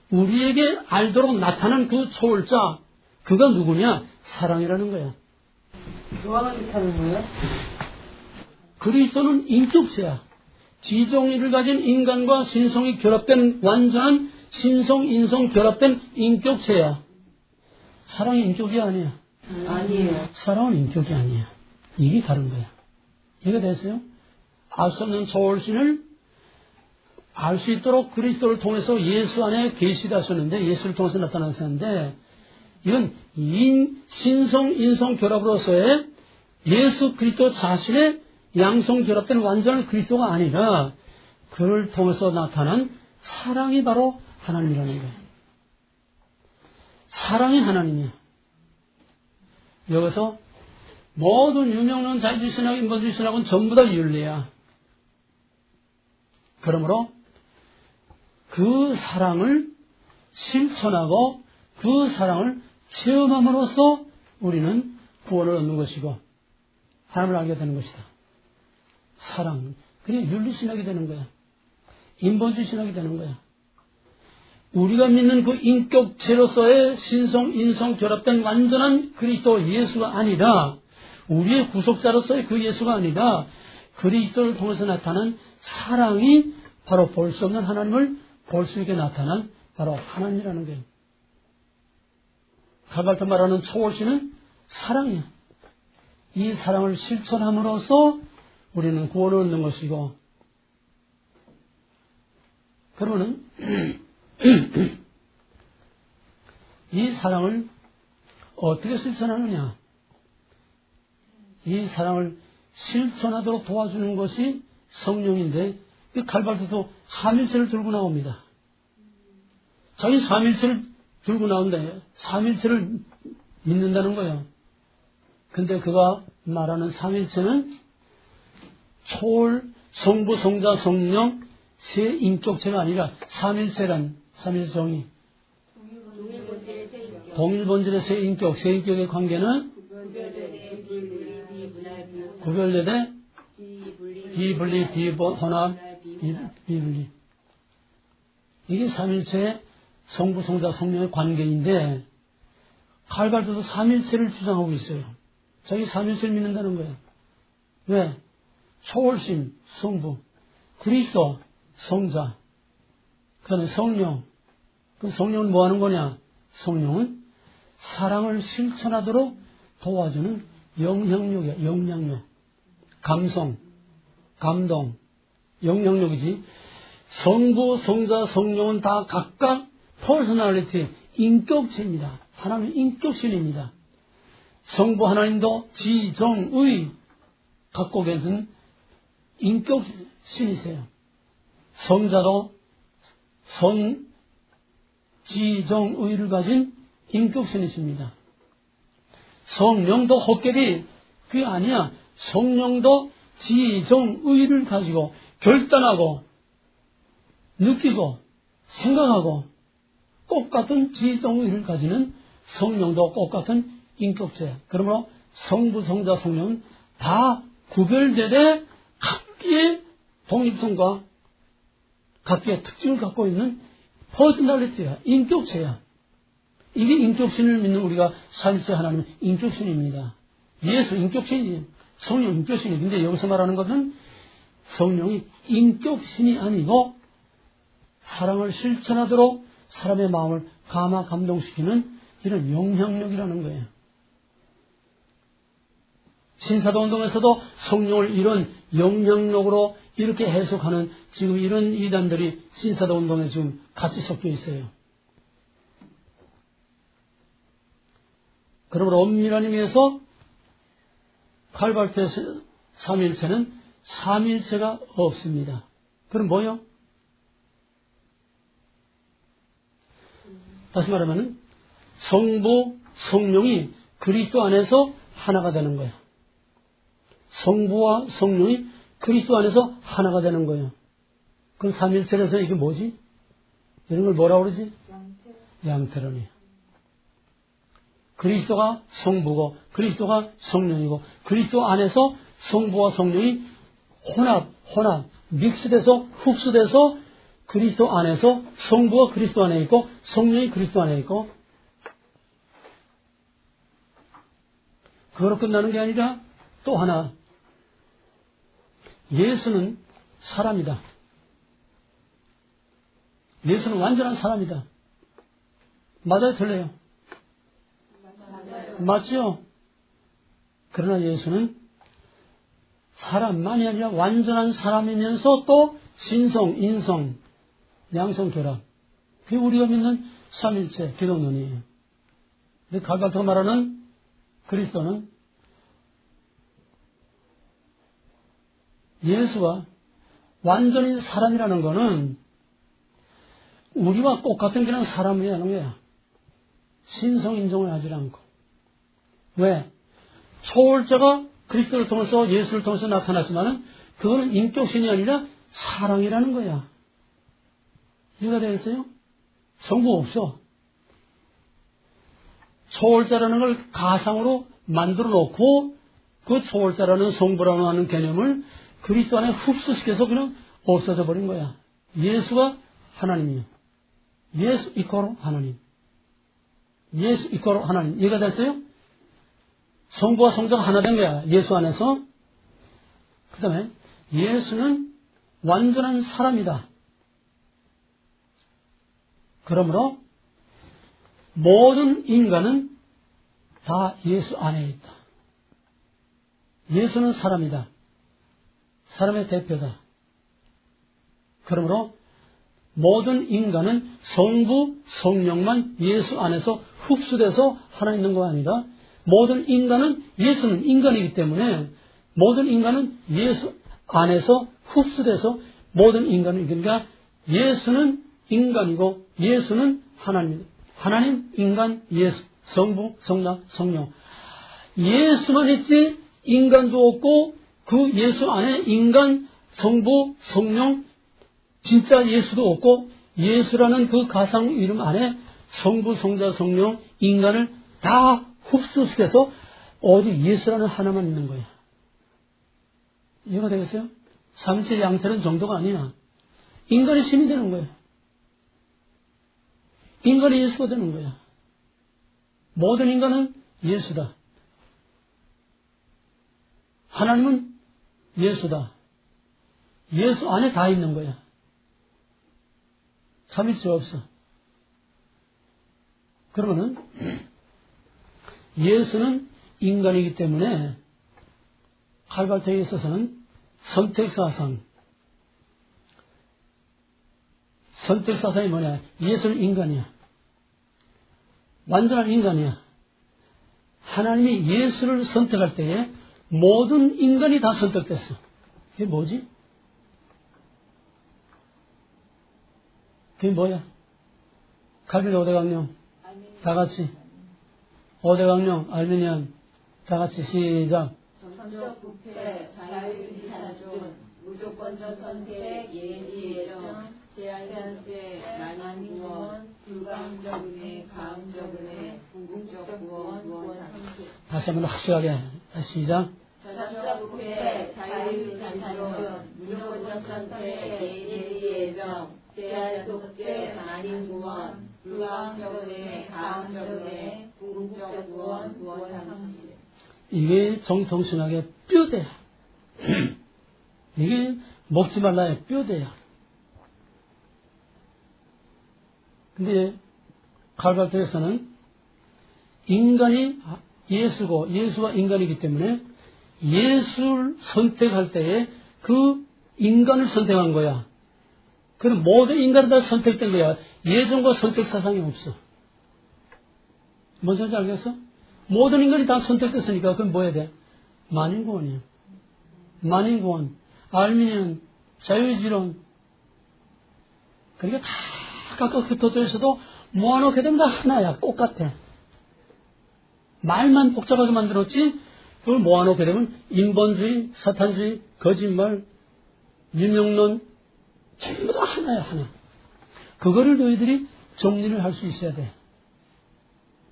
Speaker 1: 우리에게 알도록 나타난 그 초월자, 그가 누구냐? 사랑이라는 거야.
Speaker 2: 뭐하는 듯 하는 거예요?
Speaker 1: 그리스도는 인격체야. 지정의를 가진 인간과 신성이 결합된 완전한 신성, 인성 결합된 인격체야. 사랑이 인격이 아니야.
Speaker 2: 아니에요.
Speaker 1: 사랑은 인격이 아니야. 이게 다른 거야. 이해가 됐어요? 알 수 없는 초월신을 알 수 있도록 그리스도를 통해서 예수 안에 계시다셨는데 예수를 통해서 나타나셨는데 이건 신성, 인성 결합으로서의 예수 그리스도 자신의 양성 결합된 완전한 그리스도가 아니라 그를 통해서 나타난 사랑이 바로 하나님이라는 거예요. 사랑이 하나님이야. 여기서 모든 유명론 자유주의 신학, 인본주의 신학은 전부 다 윤리야. 그러므로 그 사랑을 실천하고 그 사랑을 체험함으로써 우리는 구원을 얻는 것이고 하나님을 알게 되는 것이다. 사랑. 그게 윤리신학이 되는 거야. 인본주의 신학이 되는 거야. 우리가 믿는 그 인격체로서의 신성, 인성 결합된 완전한 그리스도 예수가 아니라 우리의 구속자로서의 그 예수가 아니라 그리스도를 통해서 나타난 사랑이 바로 볼 수 없는 하나님을 볼 수 있게 나타난 바로 하나님이라는 거예요. 갈바트 말하는 초월신은 사랑이야. 이 사랑을 실천함으로써 우리는 구원을 얻는 것이고 그러면은 이 사랑을 어떻게 실천하느냐? 이 사랑을 실천하도록 도와주는 것이 성령인데 이 갈바트도 삼일체를 들고 나옵니다. 자기 삼일체를 들고 나온다. 삼일체를 믿는다는 거예요. 근데 그가 말하는 삼일체는 초월, 성부, 성자, 성령 세 인격체가 아니라 삼일체란 삼일성이 동일본질의 세 인격의 관계는 구별되되 비분리, 비혼합, 비분리. 이게 삼일체의 성부, 성자, 성령의 관계인데 갈바트도 삼일체를 주장하고 있어요. 자기 삼일체를 믿는다는 거예요. 왜? 초월신, 성부, 그리스도, 성자, 그다음에 성령. 그럼 성령은 뭐 하는 거냐? 성령은 사랑을 실천하도록 도와주는 영향력이야. 영향력. 감성, 감동, 영향력이지. 성부, 성자, 성령은 다 각각 퍼스널리티, 인격체입니다. 하나님은 인격신입니다. 성부 하나님도 지정의 갖고 계신 인격신이세요. 성자도 성지정의를 가진 인격신이십니다. 성령도 헛개비 그게 아니야. 성령도 지정의를 가지고 결단하고 느끼고 생각하고 똑같은 지정의를 가지는 성령도 똑같은 인격체. 그러므로 성부, 성자, 성령은 다 구별되되 각기의 독립성과 각기의 특징을 갖고 있는 퍼스널리티야. 인격체야. 이게 인격신을 믿는 우리가 삼일체 하나님은 인격신입니다. 예수 인격신이에요. 성령 인격신이. 근데 여기서 말하는 것은 성령이 인격신이 아니고 사랑을 실천하도록 사람의 마음을 감동시키는 이런 영향력이라는 거예요. 신사도운동에서도 성령을 이런 영향력으로 이렇게 해석하는 지금 이런 이단들이 신사도운동에 지금 같이 섞여 있어요. 그러므로 엄밀한 의미에서 칼발트의 삼위일체는 삼위일체가 없습니다. 그럼 뭐요? 다시 말하면 성부, 성령이 그리스도 안에서 하나가 되는 거예요. 성부와 성령이 그리스도 안에서 하나가 되는 거예요. 그럼 삼위일체에서 이게 뭐지? 이런 걸 뭐라고 그러지? 양태론이에요. 그리스도가 성부고 그리스도가 성령이고 그리스도 안에서 성부와 성령이 혼합, 믹스돼서 흡수돼서 그리스도 안에서 성부가 그리스도 안에 있고 성령이 그리스도 안에 있고 그거로 끝나는 게 아니라 또 하나 예수는 사람이다. 예수는 완전한 사람이다. 맞아요? 틀려요? 맞죠? 그러나 예수는 사람만이 아니라 완전한 사람이면서 또 신성, 인성, 양성 결합. 그게 우리가 믿는 삼일체 기독론이에요. 근데 갈발토가 말하는 그리스도는 예수가 완전히 사람이라는 것은 우리와 똑같은 그냥 사람이라는 거야. 신성, 인종을 하지 않고. 왜? 초월자가 그리스도를 통해서 예수를 통해서 나타났지만은 그거는 인격신이 아니라 사랑이라는 거야. 이해가 되겠어요? 성부 없어. 초월자라는 걸 가상으로 만들어 놓고 그 초월자라는 성부라고 하는 개념을 그리스도 안에 흡수시켜서 그냥 없어져 버린 거야. 예수가 하나님이요. 예수 이코로 하나님. 예수 이코로 하나님. 이해가 됐어요? 성부와 성자가 하나 된 거야. 예수 안에서. 그 다음에 예수는 완전한 사람이다. 그러므로 모든 인간은 다 예수 안에 있다. 예수는 사람이다. 사람의 대표다. 그러므로 모든 인간은 성부, 성령만 예수 안에서 흡수돼서 하나 있는 거 아니라 모든 인간은 예수는 인간이기 때문에 모든 인간은 예수 안에서 흡수돼서 모든 인간은 그러니까 예수는 인간이고 예수는 하나님입니다. 하나님, 인간, 예수, 성부, 성자, 성령. 예수만 있지 인간도 없고 그 예수 안에 인간, 성부, 성령, 진짜 예수도 없고 예수라는 그 가상 이름 안에 성부, 성자, 성령, 인간을 다 흡수시켜서 어디 예수라는 하나만 있는 거예요. 이해가 되겠어요? 삼체 양태는 정도가 아니야. 인간이 신이 되는 거예요. 인간이 예수가 되는 거야. 모든 인간은 예수다. 하나님은 예수다. 예수 안에 다 있는 거야. 삼일체가 없어. 그러면은 예수는 인간이기 때문에 칼발토에 있어서는 선택사상이 뭐냐? 예수는 인간이야. 완전한 인간이야. 하나님이 예수를 선택할 때에 모든 인간이 다 선택됐어. 그게 뭐지? 그게 뭐야? 갈릴리 오대강령 다 같이 오대강령 알미니안 다 같이 시작.
Speaker 2: 정적 부패, 자유주의 산존, 무조건적 선택, 예지 예정, 제한선제, 만한구원, 불가항적 은혜, 가항적 은혜, 궁극적 구원, 무원 상식.
Speaker 1: 다시 한번 확실하게 시작.
Speaker 2: 정적 부패, 자유주의 산존, 무조건적 선택, 예지 예정, 제한 속죄, 만인구원, 불가항적 은혜, 가항적 은혜, 궁극적 구원, 무원 상식.
Speaker 1: 이게 정통신학의 뼈대야. 이게 먹지 말라의 뼈대야. 근데 칼발트에서는 인간이 예수고 예수가 인간이기 때문에 예수를 선택할 때에 그 인간을 선택한 거야. 그럼 모든 인간이 다 선택된 거야. 예정과 선택 사상이 없어. 뭔 소리인지 알겠어? 모든 인간이 다 선택됐으니까 그럼 뭐 해야 돼? 만인구원이야. 만인구원, 알미니언, 자유지론. 그러니까 다 각각 흩어져 있어도 모아놓게 되면 다 하나야. 똑같아. 말만 복잡하게 만들었지 그걸 모아놓게 되면 인본주의, 사탄주의, 거짓말, 유명론 전부 다 하나야. 하나. 그거를 너희들이 정리를 할 수 있어야 돼.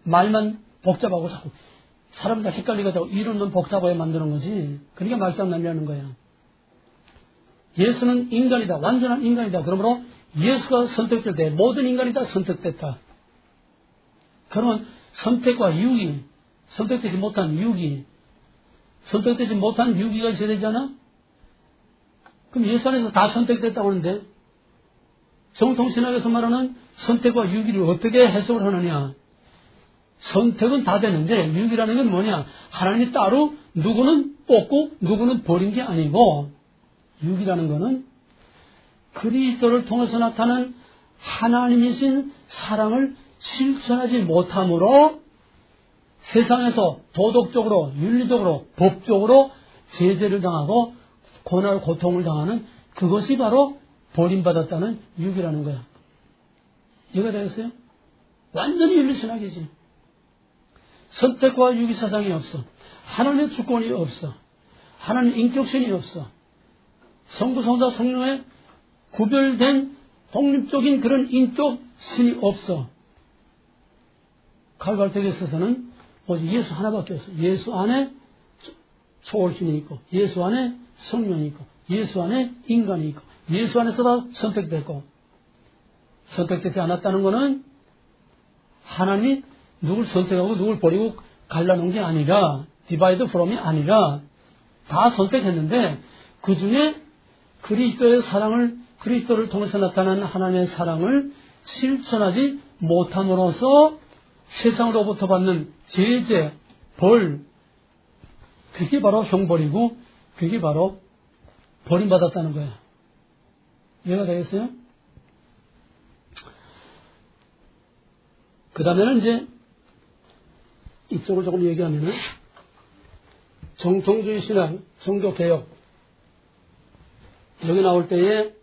Speaker 1: 말만 복잡하고 자꾸 사람들 헷갈리게 하고 이론만 복잡하게 만드는 거지. 그러니까 말장난이라는 거야. 예수는 인간이다. 완전한 인간이다. 그러므로 예수가 선택될 때 모든 인간이 다 선택됐다. 그러면 선택과 유기, 선택되지 못한 유기, 선택되지 못한 유기가 있어야 되잖아? 그럼 예수 안에서 다 선택됐다고 하는데 정통신학에서 말하는 선택과 유기를 어떻게 해석을 하느냐? 선택은 다 되는데 유기라는 건 뭐냐? 하나님이 따로 누구는 뽑고 누구는 버린 게 아니고 유기라는 거는 그리스도를 통해서 나타난 하나님이신 사랑을 실천하지 못함으로 세상에서 도덕적으로, 윤리적으로, 법적으로 제재를 당하고 고난, 고통을 당하는 그것이 바로 버림받았다는 유기라는 거야. 이해가 되겠어요? 완전히 윤리신학이지. 선택과 유기 사상이 없어. 하나님의 주권이 없어. 하나님 인격신이 없어. 성부, 성자, 성령의 구별된 독립적인 그런 인격신이 없어. 칼발텍에 있어서는 오직 예수 하나밖에 없어. 예수 안에 초월신이 있고, 예수 안에 성령이 있고, 예수 안에 인간이 있고, 예수 안에서 다 선택됐고, 선택되지 않았다는 것은 하나님이 누굴 선택하고 누굴 버리고 갈라놓은 게 아니라, 디바이드 프롬이 아니라, 다 선택했는데, 그 중에 그리스도의 사랑을, 그리스도를 통해서 나타나는 하나님의 사랑을 실천하지 못함으로써 세상으로부터 받는 제재, 벌, 그게 바로 형벌이고, 그게 바로 버림받았다는 거예요. 이해가 되겠어요? 그 다음에는 이제, 이쪽을 조금 얘기하면은, 정통주의 신앙, 종교개혁. 여기 나올 때에,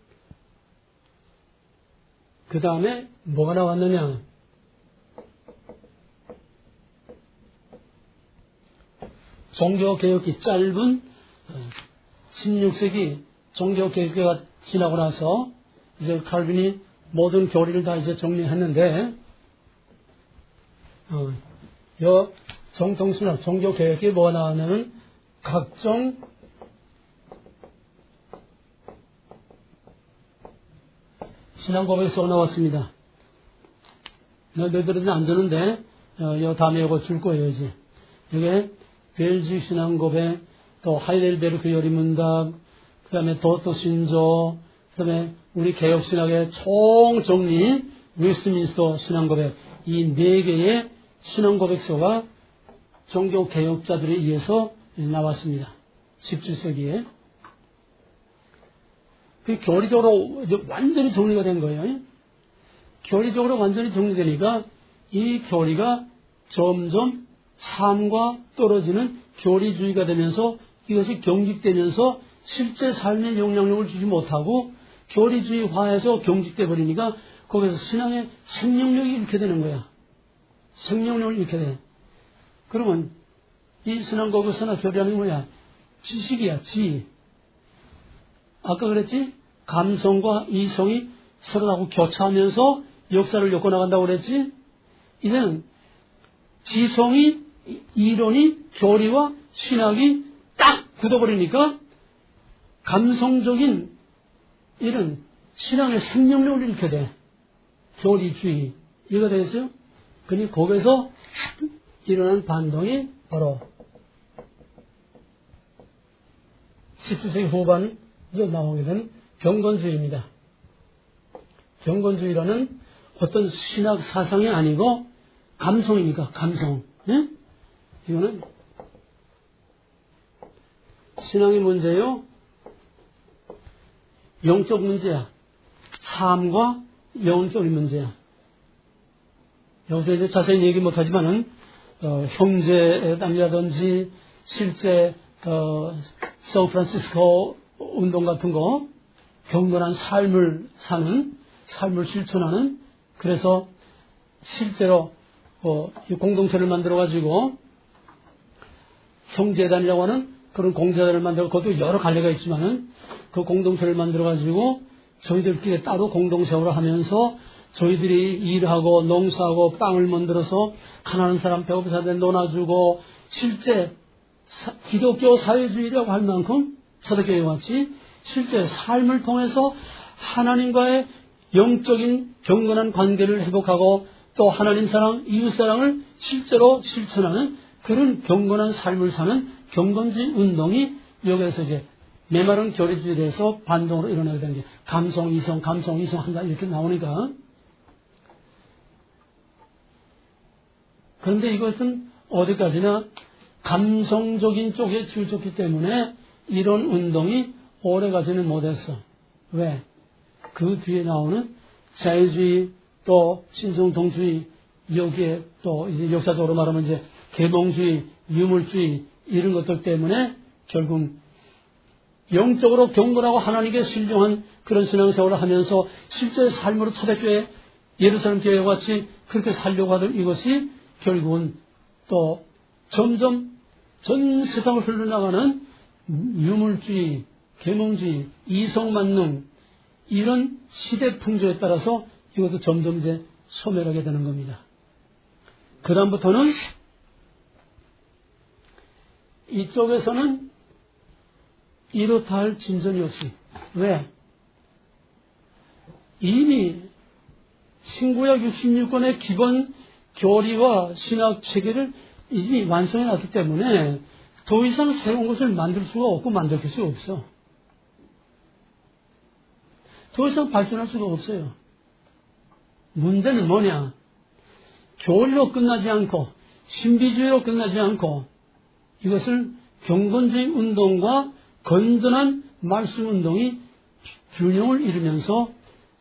Speaker 1: 그 다음에 뭐가 나왔느냐. 종교개혁이 짧은 16세기 종교개혁가 지나고 나서 이제 칼빈이 모든 교리를 다 이제 정리했는데, 요 정통신학 종교개혁이 뭐가 나왔냐면 각종 신앙고백서가 나왔습니다. 너희들은 안 주는데, 다음에 이거 줄 거예요, 이제. 이게 벨지 신앙고백, 또 하이델베르크 요리문답, 그 다음에 도토신조, 그 다음에 우리 개혁신학의 총정리, 웨스트민스터 신앙고백, 이 네 개의 신앙고백서가 종교개혁자들에 의해서 나왔습니다. 17세기에. 그 교리적으로 완전히 정리가 된 거예요. 교리적으로 완전히 정리되니까 이 교리가 점점 삶과 떨어지는 교리주의가 되면서 이것이 경직되면서 실제 삶의 영향력을 주지 못하고 교리주의화해서 경직돼 버리니까 거기서 신앙의 생명력이 잃게 되는 거야. 생명력을 잃게 돼. 그러면 이 신앙고백서나 교리라는 게 뭐야? 지식이야, 지. 아까 그랬지? 감성과 이성이 서로하고 교차하면서 역사를 엮어나간다고 그랬지? 이제는 지성이, 이론이, 교리와 신학이 딱 굳어버리니까 감성적인 이런 신앙의 생명력을 잃게 돼. 교리주의. 이해가 되겠어요? 그러니 거기서 일어난 반동이 바로 17세기 후반에 나오게 된 경건주의입니다. 경건주의라는 어떤 신학 사상이 아니고 감성이니까 감성. 예? 이거는 신앙의 문제요. 영적 문제야. 삶과 영적인 문제야. 여기서 이제 자세히 얘기 못하지만은 형제담이라든지 실제 샌프란시스코 운동 같은 거 경건한 삶을 사는 삶을 실천하는 그래서 실제로 이 공동체를 만들어 가지고 형제단이라고 하는 그런 공제단을 만들고 그것도 여러 갈래가 있지만은 그 공동체를 만들어 가지고 저희들끼리 따로 공동생활을 하면서 저희들이 일하고 농사하고 빵을 만들어서 가난한 사람 배고픈 사람들 놀아주고 실제 기독교 사회주의라고 할 만큼 초대교회 같이 실제 삶을 통해서 하나님과의 영적인 경건한 관계를 회복하고 또 하나님 사랑, 이웃 사랑을 실제로 실천하는 그런 경건한 삶을 사는 경건주의 운동이 여기에서 이제 메마른 교리주의에 대해서 반동으로 일어나게 된 게 감성, 이성 한다 이렇게 나오니까 그런데 이것은 어디까지나 감성적인 쪽에 치우쳤기 때문에 이런 운동이 오래가지는 못했어. 왜? 그 뒤에 나오는 자유주의 또 신성동주의 여기에 또 이제 역사적으로 말하면 이제 계몽주의, 유물주의 이런 것들 때문에 결국 영적으로 경건하고 하나님께 신중한 그런 신앙생활을 하면서 실제 삶으로 초대교회 예루살렘 교회와 같이 그렇게 살려고 하던 이것이 결국은 또 점점 전 세상을 흘러나가는 유물주의, 계몽주의, 이성만능 이런 시대 풍조에 따라서 이것도 점점 이제 소멸하게 되는 겁니다. 그 다음부터는 이쪽에서는 이렇다 할 진전이 없이 왜? 이미 신구약 66권의 기본 교리와 신학 체계를 이미 완성해 놨기 때문에 더 이상 새로운 것을 만들 수가 없고 만들 수가 없어. 더 이상 발전할 수가 없어요. 문제는 뭐냐? 교리로 끝나지 않고 신비주의로 끝나지 않고 이것을 경건주의 운동과 건전한 말씀 운동이 균형을 이루면서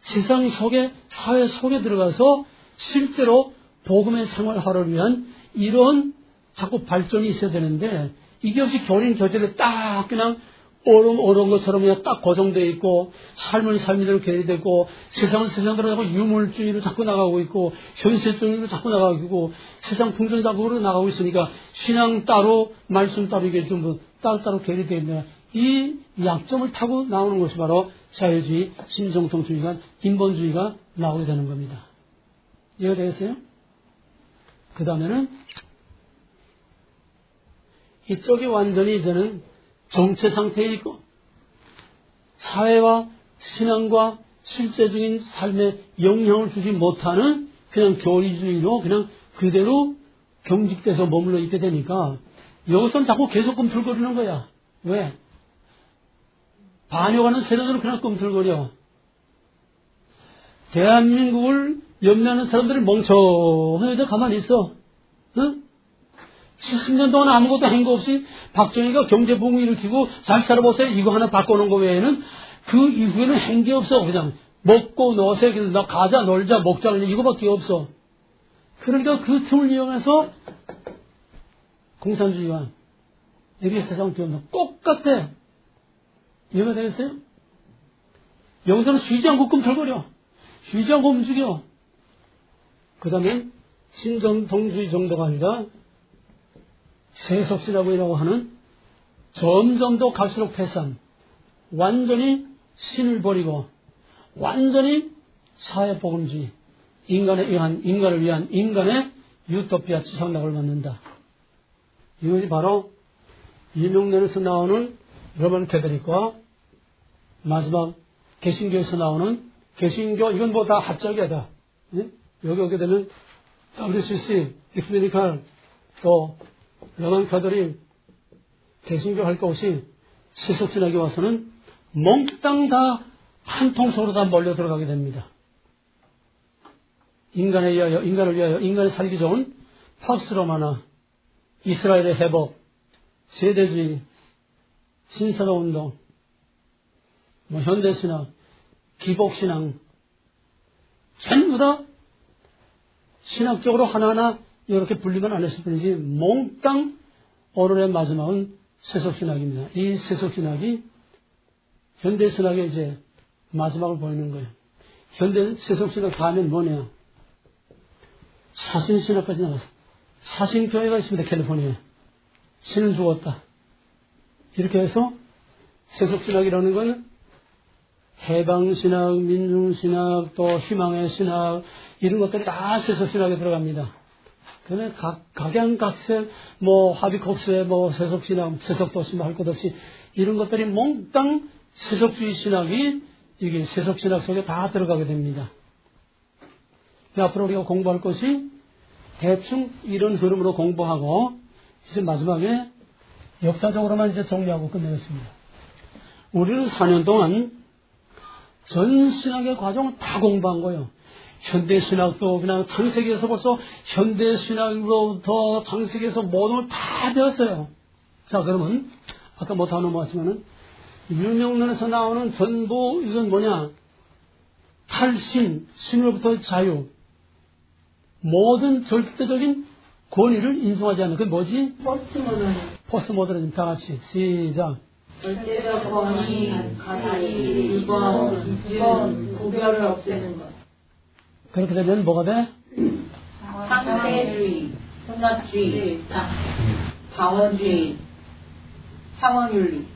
Speaker 1: 세상 속에 사회 속에 들어가서 실제로 복음의 생활하를 위한 이런 자꾸 발전이 있어야 되는데 이게 없이 교리는 교재를 딱 그냥 어려운 것처럼 그냥 딱 고정되어 있고 삶은 삶대로 계리되고 세상은 세상대로 하고 유물주의로 자꾸 나가고 있고 현실주의로 자꾸 나가고 있고 세상 풍전자국으로 나가고 있으니까 신앙 따로 말씀 따로 이게 전부 따로따로 계리되어 있는 이 약점을 타고 나오는 것이 바로 자유주의, 신정통주의가 인본주의가 나오게 되는 겁니다. 이해가 되겠어요? 그 다음에는 이쪽이 완전히 이제는 정체 상태에 있고 사회와 신앙과 실제적인 삶에 영향을 주지 못하는 그냥 교리주의로 그냥 그대로 경직돼서 머물러 있게 되니까 여기서는 자꾸 계속 꿈틀거리는 거야. 왜? 반역하는 세력들은 그냥 꿈틀거려. 대한민국을 염려하는 사람들은 멍청하게 가만히 있어. 응? 70년 동안 아무것도 한 거 없이 박정희가 경제붕을 일으키고 잘 살아보세요. 이거 하나 바꿔놓은 거 외에는 그 이후에는 한 게 없어. 그냥 먹고 노세, 나 가자, 놀자, 먹자, 이거밖에 없어. 그러니까 그 틈을 이용해서 공산주의와 이게 세상 뒤엎는 똑같아. 이해가 되겠어요? 여기서는 쉬지 않고 꿈틀거려. 쉬지 않고 움직여. 그 다음에 신정통주의 정도가 아니라 세속신이라고 하는 점점 더 갈수록 패산, 완전히 신을 버리고 완전히 사회복음주의, 인간을 위한 인간의 유토피아 지상락을 만든다. 이것이 바로 이명론에서 나오는 로만 캐톨릭과 마지막 개신교에서 나오는 개신교, 이건 뭐 다 합작이다. 예? 여기 오게 되면 WCC, 에큐메니칼, 또 로만 캐톨릭, 개신교 할 것 없이 세속신학에 와서는 몽땅 다 한 통속으로 다 몰려 들어가게 됩니다. 인간을 위하여 인간을 살기 좋은 팍스 로마나, 이스라엘의 회복, 세대주의, 신사도운동, 현대신학, 기복신앙, 전부 다 신학적으로 하나하나 이렇게 분리만 안 했을 뿐이지 몽땅 오늘의 마지막은 세속신학입니다. 이 세속신학이 현대신학의 이제 마지막을 보이는 거예요. 현대 세속신학 다음엔 뭐냐? 사신신학까지 나갔어요. 사신교회가 있습니다. 캘리포니아에. 신은 죽었다. 이렇게 해서 세속신학이라는 건 해방신학, 민중신학, 또 희망의 신학 이런 것들이 다 세속신학에 들어갑니다. 그다음에 각양각색 하비콥스의 세속신학, 세속도시 할 것 없이 이런 것들이 몽땅 세속주의 신학이 이게 세속신학 속에 다 들어가게 됩니다. 앞으로 우리가 공부할 것이 대충 이런 흐름으로 공부하고 이제 마지막에 역사적으로만 이제 정리하고 끝내겠습니다. 우리는 4년 동안 전 신학의 과정을 다 공부한 거예요. 현대신학도 그냥 창세기에서 벌써 현대신학으로부터 창세기에서 모든 걸 다 배웠어요. 자, 그러면 아까 다 넘어갔지만은 유명론에서 나오는 전부 이건 뭐냐? 탈신, 신으로부터 자유, 모든 절대적인 권위를 인정하지 않는 그게 뭐지? 포스트모더니즘. 다 같이 시작.
Speaker 2: 절대적 권위, 가치, 규범, 기준, 구별을 없애는 것.
Speaker 1: 그렇게 되면 뭐가 돼?
Speaker 2: 상대주의, 혼합주의, 자원주의, 상황윤리.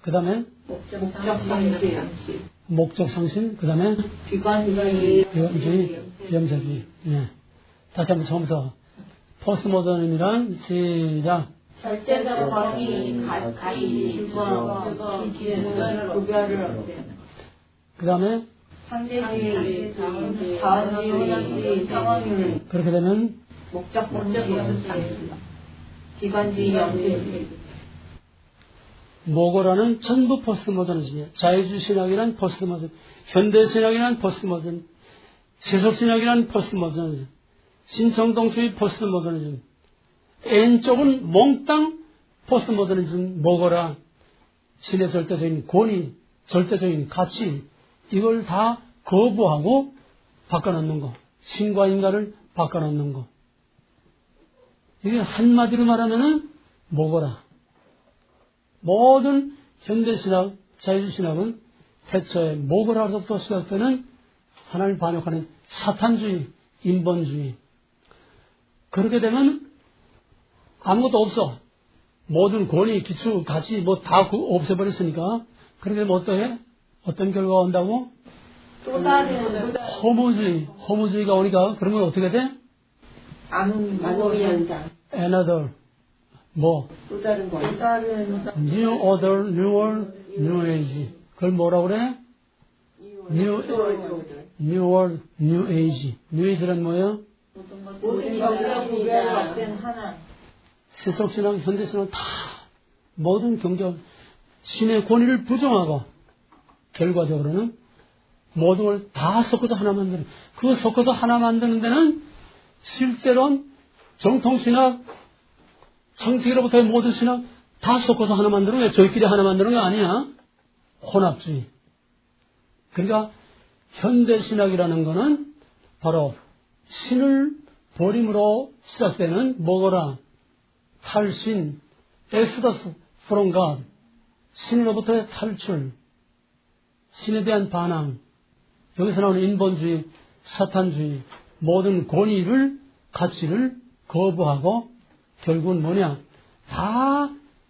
Speaker 1: 그 다음에
Speaker 2: 목적상실,
Speaker 1: 목적상실, 그 다음에
Speaker 2: 비관주의,
Speaker 1: 비험사주의. 예. 다시 한번 처음부터. 포스트모더니즘이란 시작.
Speaker 2: 절대적 권위, 가치, 규범, 기준, 구별을 없애는 것.
Speaker 1: 그 다음에
Speaker 2: 상대주의, 자원주의, 상황윤리.
Speaker 1: 그렇게 되면
Speaker 2: 목적상실, 비관주의, 영주주의.
Speaker 1: 모고라는 전부 포스트모더니즘이에요. 자유주의신학이란 포스트모더니즘, 현대신학이란 포스트모더니즘, 세속신학이란 포스트모더니즘, 신청동주의 포스트모더니즘, N쪽은 몽땅 포스트모더니즘, 모고라, 신의 절대적인 권위, 절대적인 가치, 이걸 다 거부하고 바꿔놓는 거. 신과 인간을 바꿔놓는 거. 이게 한마디로 말하면은 모고라. 모든 현대신학, 자유주의신학은 태초에 모고라로부터 시작되는 하나님을 반역하는 사탄주의, 인본주의. 그렇게 되면 아무것도 없어. 모든 권위, 기초, 가치 다 없애버렸으니까. 그렇게 되면 어떠해? 어떤 결과가 온다고?
Speaker 2: 또 다른
Speaker 1: 허무주의가 오니까 그러면 어떻게 돼?
Speaker 2: 암무리 현상.
Speaker 1: Another.
Speaker 2: 또 다른 거. 또 다른
Speaker 1: New Order, New World, New Age. 그걸 뭐라고 그래? New World, New Age. New Age란 뭐예요?
Speaker 2: 모든 경제 구별 같은 하나.
Speaker 1: 세속신앙, 현대신앙 다 모든 경제 신의 권위를 부정하고 결과적으로는 모든 걸 다 섞어서 하나 만드는 그 섞어서 하나 만드는 데는 실제로는 정통신학, 창세기로부터의 모든 신학 다 섞어서 하나 만드는 거야. 저희끼리 하나 만드는 게 아니야. 혼합주의. 그러니까 현대신학이라는 거는 바로 신을 버림으로 시작되는 뭐거라? 탈신, exodus from God, 신으로부터의 탈출, 신에 대한 반항, 여기서 나오는 인본주의, 사탄주의, 모든 권위를, 가치를 거부하고 결국은 뭐냐? 다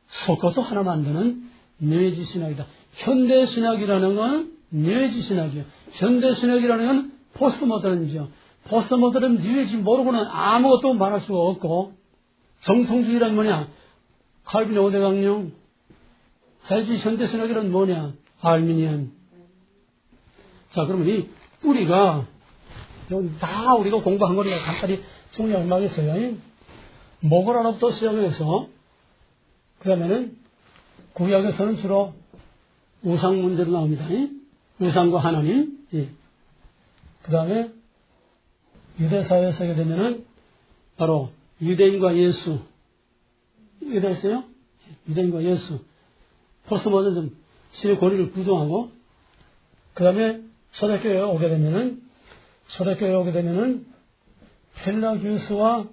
Speaker 1: 섞어서 하나 만드는 뇌지 신학이다. 현대 신학이라는 건 뇌지 신학이에요. 현대 신학이라는 건 포스트모더니즘이죠. 포스트모더니즘 뇌지 모르고는 아무것도 말할 수가 없고 정통주의란 뭐냐? 칼빈 5대 강령. 자유주의 현대 신학이란 뭐냐? 알미니안. 자, 그러면 이 뿌리가 다 우리가 공부한 거니까 간단히 정리하고 말겠어요. 모고라로부터 시작해서 그 다음에는 구약에서는 주로 우상 문제로 나옵니다. 우상과 하나님. 그 다음에 유대 사회에 서게 되면은 바로 유대인과 예수, 이게 됐어요? 유대인과 예수, 포스모더니즘, 신의 권위를 부정하고, 그 다음에 초대교회에 오게 되면은 펠라기우스와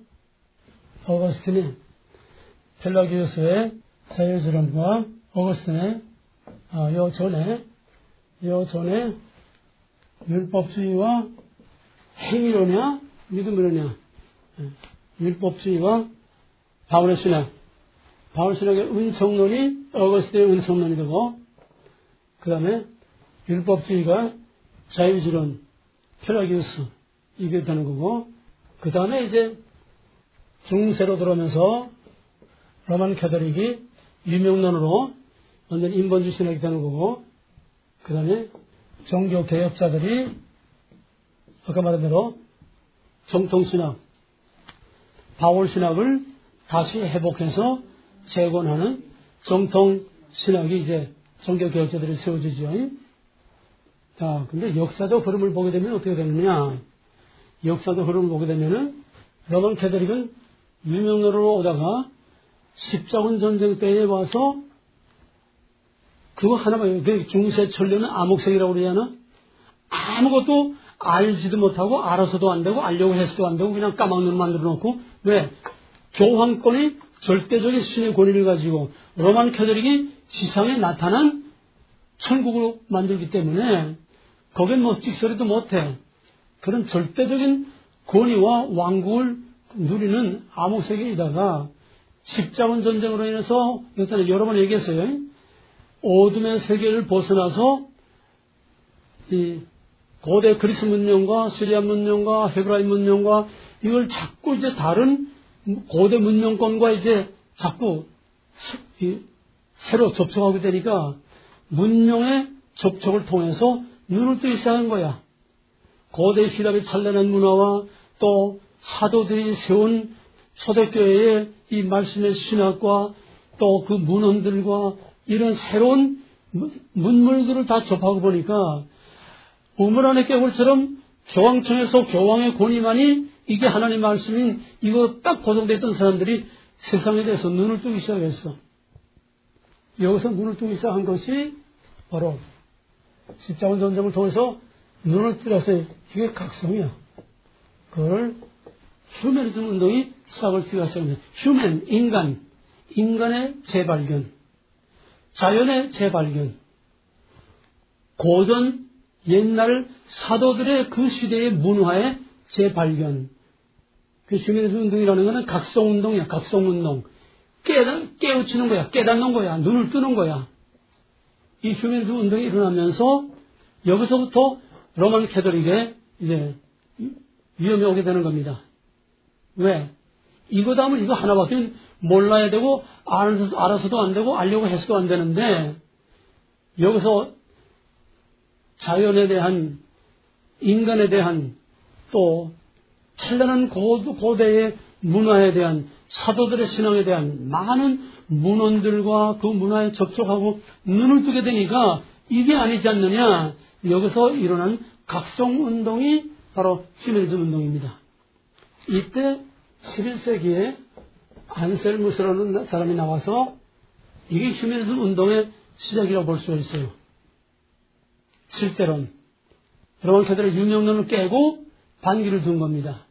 Speaker 1: 어거스틴이, 펠라기우스의 자유주론과 어거스틴의 요 전에 율법주의와 행위론이냐 믿음론이냐, 율법주의와 바울의 신학, 바울 신학의 은총론이 어거스틴의 은총론이 되고, 그 다음에 율법주의가 자유주론, 펠라기우스, 이게 되는 거고, 그 다음에 이제 중세로 들어오면서 로만 캐톨릭이 유명론으로 완전 인본주의 신학이 되는 거고, 그 다음에 종교 개혁자들이 아까 말한 대로 정통신학, 바울 신학을 다시 회복해서 재건하는 정통신학이 이제 종교 개혁자들이 세워지죠. 자, 근데 역사적 흐름을 보게 되면 어떻게 되느냐? 역사적 흐름을 보게 되면은 로만 캐톨릭은 유명론으로 오다가 십자군 전쟁 때에 와서 그거 하나만, 중세 천리는 암흑색이라고 그러잖아? 아무것도 알지도 못하고 알아서도 안 되고 알려고 해서도 안 되고 그냥 까막눈 만들어 놓고, 왜? 교황권이 절대적인 신의 권위를 가지고 로만 캐톨릭이 지상에 나타난 천국으로 만들기 때문에 거긴 뭐 찍소리도 못해. 그런 절대적인 권위와 왕국을 누리는 암흑세계이다가 십자군 전쟁으로 인해서 일단 여러 번 얘기했어요. 어둠의 세계를 벗어나서 이 고대 그리스 문명과 시리아 문명과 헤브라이 문명과 이걸 자꾸 이제 다른 고대 문명권과 이제 자꾸 새로 접촉하게 되니까 문명의 접촉을 통해서 눈을 뜨기 시작한 거야. 고대希腊의 찬란한 문화와 또 사도들이 세운 초대교회의 이 말씀의 신학과 또 그 문헌들과 이런 새로운 문물들을 다 접하고 보니까 우물 안에 깨굴처럼 교황청에서 교황의 권위만이 이게 하나님 말씀인 이거 딱 고정됐던 사람들이 세상에 대해서 눈을 뜨기 시작했어. 여기서 눈을 뜨기 시작한 것이 바로 십자군 전쟁을 통해서 눈을 뜨라서 이게 각성이야. 그걸 휴머니즘 운동이 싹을 튀기 시작합니다. 휴먼, 인간의 재발견, 자연의 재발견, 고전 옛날 사도들의 그 시대의 문화의 재발견. 그 휴머니즘 운동이라는 것은 각성운동이야. 각성운동. 깨우치는 거야. 깨닫는 거야. 눈을 뜨는 거야. 이 휴머니즘 운동이 일어나면서 여기서부터 로만 캐톨릭에 이제 위험이 오게 되는 겁니다. 왜? 이거다 하면 이거 하나밖에 몰라야 되고 알아서도 안 되고 알려고 해서도 안 되는데 여기서 자연에 대한 인간에 대한 또 찬란한 고대의 문화에 대한 사도들의 신앙에 대한 많은 문헌들과 그 문화에 접촉하고 눈을 뜨게 되니까 이게 아니지 않느냐. 여기서 일어난 각성운동이 바로 휴머니즘 운동입니다. 이때 11세기에 안셀무스라는 사람이 나와서 이게 휴머니즘 운동의 시작이라고 볼 수가 있어요. 실제로는 로만 캐톨릭 유명론을 깨고 반기를 든 겁니다.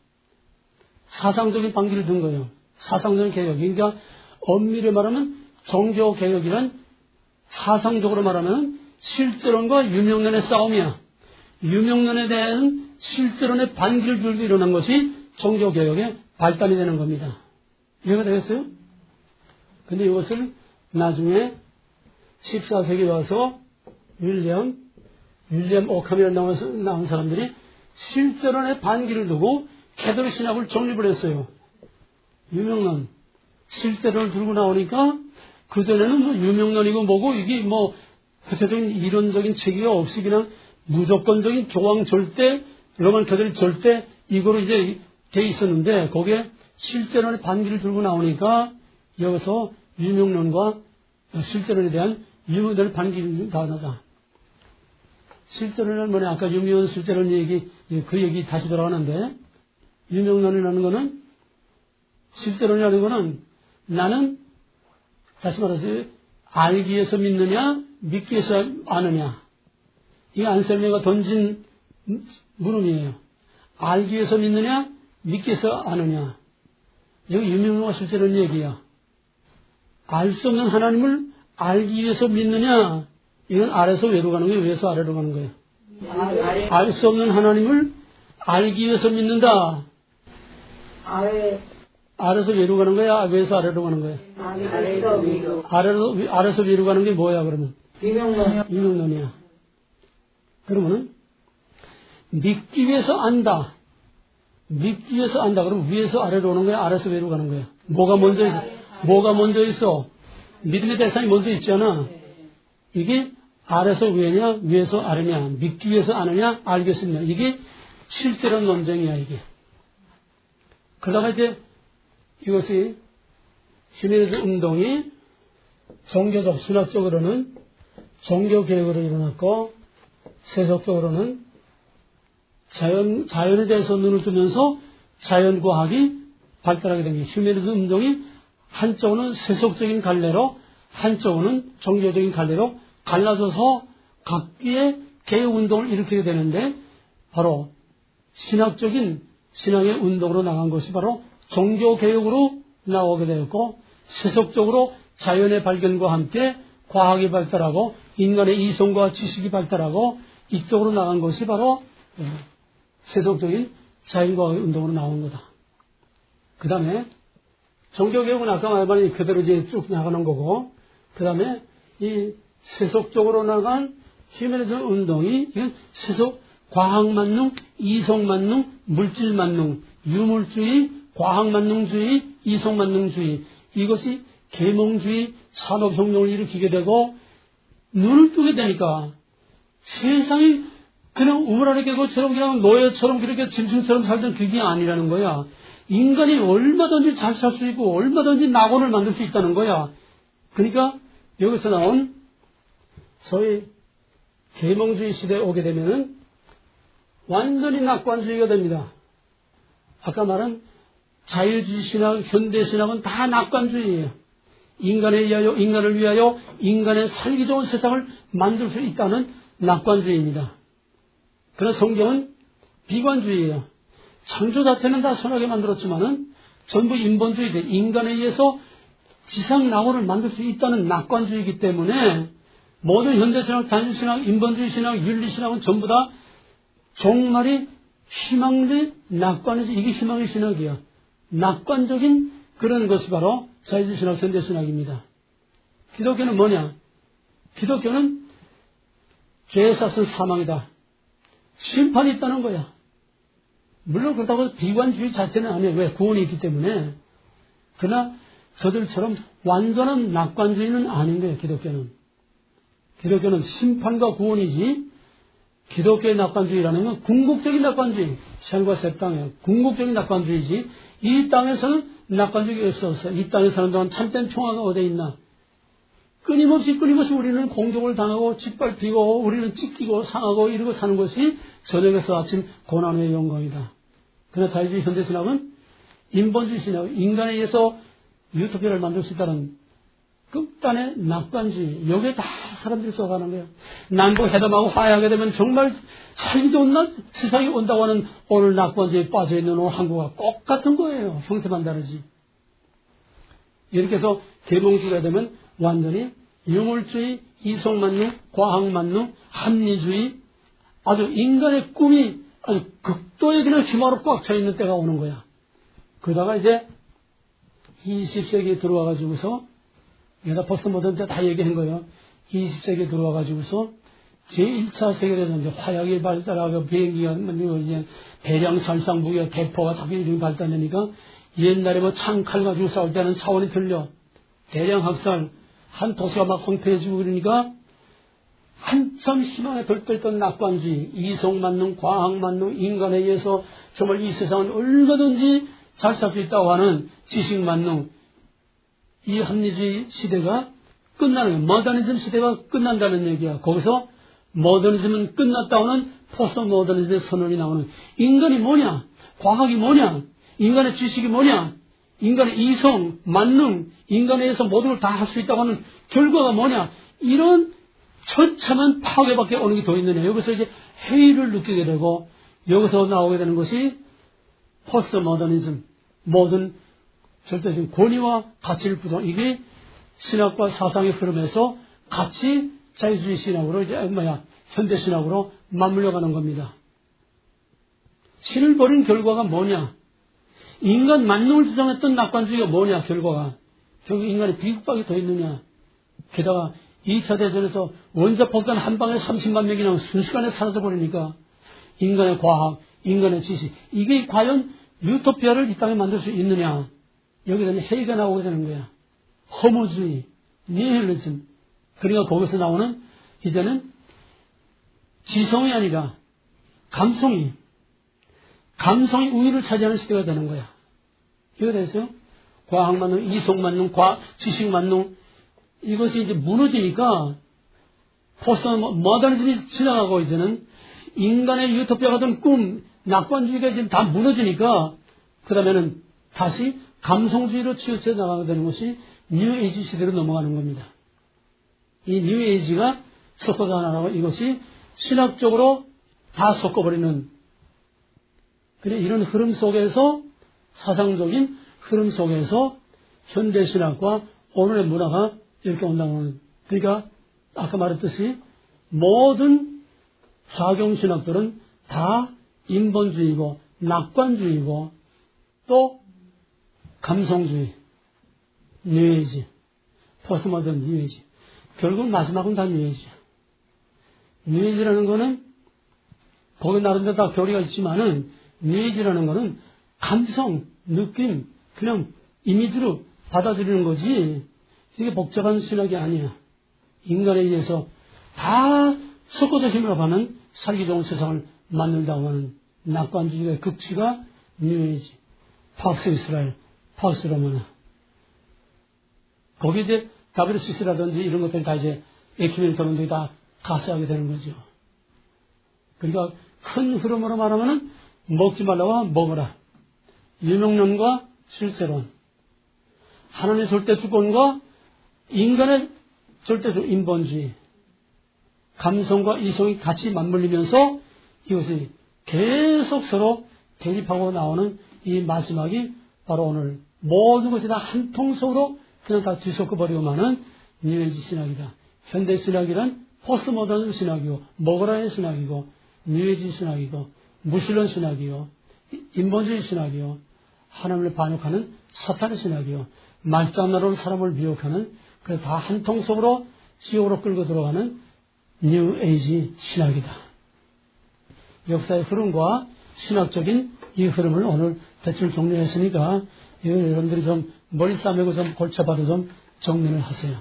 Speaker 1: 사상적인 반기를 든 거예요. 사상적인 개혁. 그러니까 엄밀히 말하면 종교개혁이란 사상적으로 말하면 실제론과 유명론의 싸움이야. 유명론에 대한 실제론의 반기를 들고 일어난 것이 종교개혁의 발단이 되는 겁니다. 이해가 되겠어요? 근데 이것을 나중에 14세기에 와서 윌리엄 오캄이라는 나온 사람들이 실제론의 반기를 두고 캐톨릭 신학을 정립을 했어요. 유명론, 실제론을 들고 나오니까 그전에는 뭐 유명론이고 뭐고 이게 뭐 구체적인 이론적인 체계가 없이 그냥 무조건적인 교황 절대, 로만 캐톨릭 절대 이거로 이제 돼 있었는데 거기에 실제론의 반기를 들고 나오니까 여기서 유명론과 실제론에 대한 유명론의 반기를 다 나다. 실제론은 뭐냐, 아까 유명론 실제론 얘기, 그 얘기 다시 돌아가는데 유명론이라는 거는, 실제론이라는 거는 나는, 다시 말해서, 알기 위해서 믿느냐, 믿기 위해서 아느냐. 이게 안셀메가 던진 물음이에요. 알기 위해서 믿느냐, 믿기 위해서 아느냐. 여기 유명론과 실제론 얘기야. 알 수 없는 하나님을 알기 위해서 믿느냐, 이건 아래서 위로 가는 거예요, 위에서 아래로 가는 거예요. 알 수 없는 하나님을 알기 위해서 믿는다. 아래서 위로 가는 거야, 위에서 아래로 가는 거야? 아래서 위로 가는 게 뭐야, 그러면? 유명론이야. 그러면은, 믿기 위해서 안다. 믿기 위해서 안다. 그럼 위에서 아래로 오는 거야, 아래서 위로 가는 거야? 뭐가 먼저 있어? 믿음의 대상이 먼저 있잖아. 이게 아래서 위냐, 위에서 아래냐, 믿기 위해서 아느냐, 알기 위해서 믿느냐. 이게 실제로 논쟁이야, 이게. 그러다가 이제 이것이 휴메니즘 운동이 종교적, 신학적으로는 종교개혁으로 일어났고, 세속적으로는 자연에 대해서 눈을 뜨면서 자연과학이 발달하게 된 게, 휴메니즘 운동이 한쪽은 세속적인 갈래로, 한쪽은 종교적인 갈래로 갈라져서 각기의 개혁운동을 일으키게 되는데, 바로 신학적인 신앙의 운동으로 나간 것이 바로 종교개혁으로 나오게 되었고, 세속적으로 자연의 발견과 함께 과학이 발달하고 인간의 이성과 지식이 발달하고 이쪽으로 나간 것이 바로 세속적인 자연과학의 운동으로 나온 거다. 그 다음에 종교개혁은 아까 말한 그대로 이제 쭉 나가는 거고, 그 다음에 이 세속적으로 나간 휴메니즘 운동이, 이건 세속, 과학만능, 이성만능, 물질만능, 유물주의, 과학만능주의, 이성만능주의, 이것이 계몽주의, 산업혁명을 일으키게 되고, 눈을 뜨게 되니까 세상이 그냥 우물안에 개고처럼 그냥 노예처럼 그렇게 짐승처럼 살던 그게 아니라는 거야. 인간이 얼마든지 잘 살 수 있고 얼마든지 낙원을 만들 수 있다는 거야. 그러니까 여기서 나온 소위 계몽주의 시대에 오게 되면은 완전히 낙관주의가 됩니다. 아까 말한 자유주의 신학, 현대신학은 다 낙관주의예요. 인간을 위하여 인간의 살기 좋은 세상을 만들 수 있다는 낙관주의입니다. 그러나 성경은 비관주의예요. 창조 자체는 다 선하게 만들었지만은 전부 인본주의들, 인간에 의해서 지상 낙원을 만들 수 있다는 낙관주의이기 때문에 모든 현대신학, 자유신학, 인본주의 신학, 윤리신학은 전부 다 종말이 희망의 낙관에서 이게 희망의 신학이야. 낙관적인 그런 것이 바로 자유주의 신학, 현대신학입니다. 기독교는 뭐냐? 기독교는 죄의 삭은 사망이다. 심판이 있다는 거야. 물론 그렇다고 해서 비관주의 자체는 아니에요. 왜? 구원이 있기 때문에. 그러나 저들처럼 완전한 낙관주의는 아닌 거예요, 기독교는. 기독교는 심판과 구원이지, 기독교의 낙관주의라는 건 궁극적인 낙관주의, 생과 새 땅에 궁극적인 낙관주의지, 이 땅에서는 낙관주의가 없어. 이 땅에 사는 동안 참된 평화가 어디에 있나? 끊임없이 우리는 공격을 당하고 짓밟히고 우리는 찢기고 상하고 이러고 사는 것이 저녁에서 아침 고난의 영광이다. 그러나 자유주의 현대신학은 인본주의 신학, 인간에 의해서 유토피아를 만들 수 있다는 극단의 낙관주의, 여기에 다 사람들이 쏘가는 거예요. 남북 회담하고 화해하게 되면 정말 살기 좋은 세상이 온다고 하는 오늘 낙관주의에 빠져있는 오늘 한국과 똑같은 거예요. 형태만 다르지. 이렇게 해서 계몽주의가 되면 완전히 유물주의, 이성만능, 과학만능, 합리주의, 아주 인간의 꿈이 아주 극도의 그냥 희망으로 꽉 차있는 때가 오는 거야. 그러다가 이제 20세기에 들어와가지고서, 내가 벌써 모든 때 다 얘기한 거예요. 20세기에 들어와가지고서 제1차 세계대전, 이제 화약이 발달하고 비행기가, 이제 대량 살상 무기가 대포가 자꾸 이름이 발달되니까 옛날에 뭐 창칼 가지고 싸울 때는 차원이 틀려. 대량 학살, 한 도시가 막 황폐해지고 그러니까 한참 희망에 들떠있던 낙관주의, 이성만능, 과학만능, 인간에 의해서 정말 이 세상은 얼마든지 잘 살 수 있다고 하는 지식만능, 이 합리주의 시대가 끝나는 거예요. 모더니즘 시대가 끝난다는 얘기야. 거기서 모더니즘은 끝났다고는 포스트 모더니즘의 선언이 나오는, 인간이 뭐냐? 과학이 뭐냐? 인간의 지식이 뭐냐? 인간의 이성, 만능, 인간에 의해서 모든 걸 다 할 수 있다고 하는 결과가 뭐냐? 이런 처참한 파괴밖에 오는 게 더 있느냐? 여기서 이제 회의를 느끼게 되고, 여기서 나오게 되는 것이 포스트 모더니즘, 모든 절대적인 권위와 가치를 부정, 이게 신학과 사상의 흐름에서 같이 자유주의 신학으로, 이제 현대 신학으로 맞물려 가는 겁니다. 신을 버린 결과가 뭐냐? 인간 만능을 주장했던 낙관주의가 뭐냐, 결과가. 결국 인간의 비극밖에 더 있느냐. 게다가 2차 대전에서 원자폭탄 한 방에 30만 명이 그냥 순식간에 사라져버리니까 인간의 과학, 인간의 지식, 이게 과연 유토피아를 이 땅에 만들 수 있느냐. 여기에 대한 회의가 나오게 되는 거야. 허무주의, 니힐리즘. 그러니까 거기서 나오는 이제는 지성이 아니라 감성이 우위를 차지하는 시대가 되는 거야. 이거 됐어요? 과학 만능, 이성 만능, 지식 만능, 이것이 이제 무너지니까 포스트 모더니즘이 지나가고 이제는 인간의 유토피아 같은 꿈, 낙관주의가 지금 다 무너지니까 그 다음에는 다시 감성주의로 치우쳐 나가게 되는 것이 뉴에이지 시대로 넘어가는 겁니다. 이 뉴에이지가 섞어서 하나 나고 이것이 신학적으로 다 섞어버리는 그래 이런 흐름 속에서 사상적인 흐름 속에서 현대신학과 오늘의 문화가 이렇게 온다는 그러니까 아까 말했듯이 모든 좌경신학들은 다 인본주의고 낙관주의고 또 감성주의, 뉴에이지, 포스트모던 뉴에이지. 결국 마지막은 다 뉴에이지야. 뉴에이지라는 거는 거기 나름대로 다 교리가 있지만은 뉴에이지라는 거는 감성, 느낌, 그냥 이미지로 받아들이는 거지 이게 복잡한 신학이 아니야. 인간에 의해서 다 섞어서 힘을 합하는 살기 좋은 세상을 만든다고 하는 낙관주의의 극치가 뉴에이지, 팍스 이스라엘, 팍스 로마나. 거기 이제 다비드 스위스라든지 이런 것들이 다 이제 에큐메니컬론들이 다 가세하게 되는 거죠. 그러니까 큰 흐름으로 말하면은 먹지 말라고 먹어라. 유명론과 실제론. 하나님의 절대주권과 인간의 절대적 인본주의. 감성과 이성이 같이 맞물리면서 이것이 계속 서로 대립하고 나오는 이 마지막이 바로 오늘 모든 것이 다 한 통속으로 그냥 다 뒤섞어버리고만은 뉴에이지 신학이다. 현대 신학이란 포스트 모던 신학이고 먹으라의 신학이고 뉴에이지 신학이고 무신론 신학이요 인본주의 신학이요 하나님을 반역하는 사탄의 신학이요 말장난으로 사람을 미혹하는 그래서 다 한 통속으로 지옥으로 끌고 들어가는 뉴에이지 신학이다. 역사의 흐름과 신학적인 이 흐름을 오늘 대충 정리했으니까 여러분들이 좀 머리 싸매고 좀 골치 아파도 좀 정리를 하세요.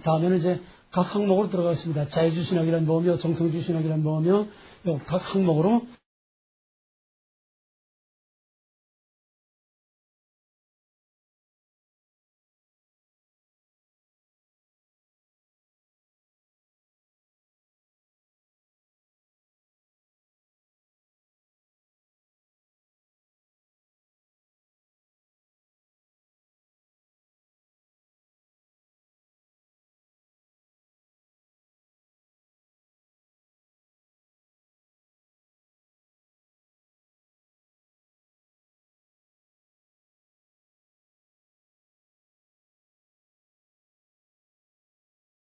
Speaker 1: 다음에는 이제 각 항목으로 들어가겠습니다. 자유주의 신학이란 뭐며 정통주의 신학이란 뭐며 각 항목으로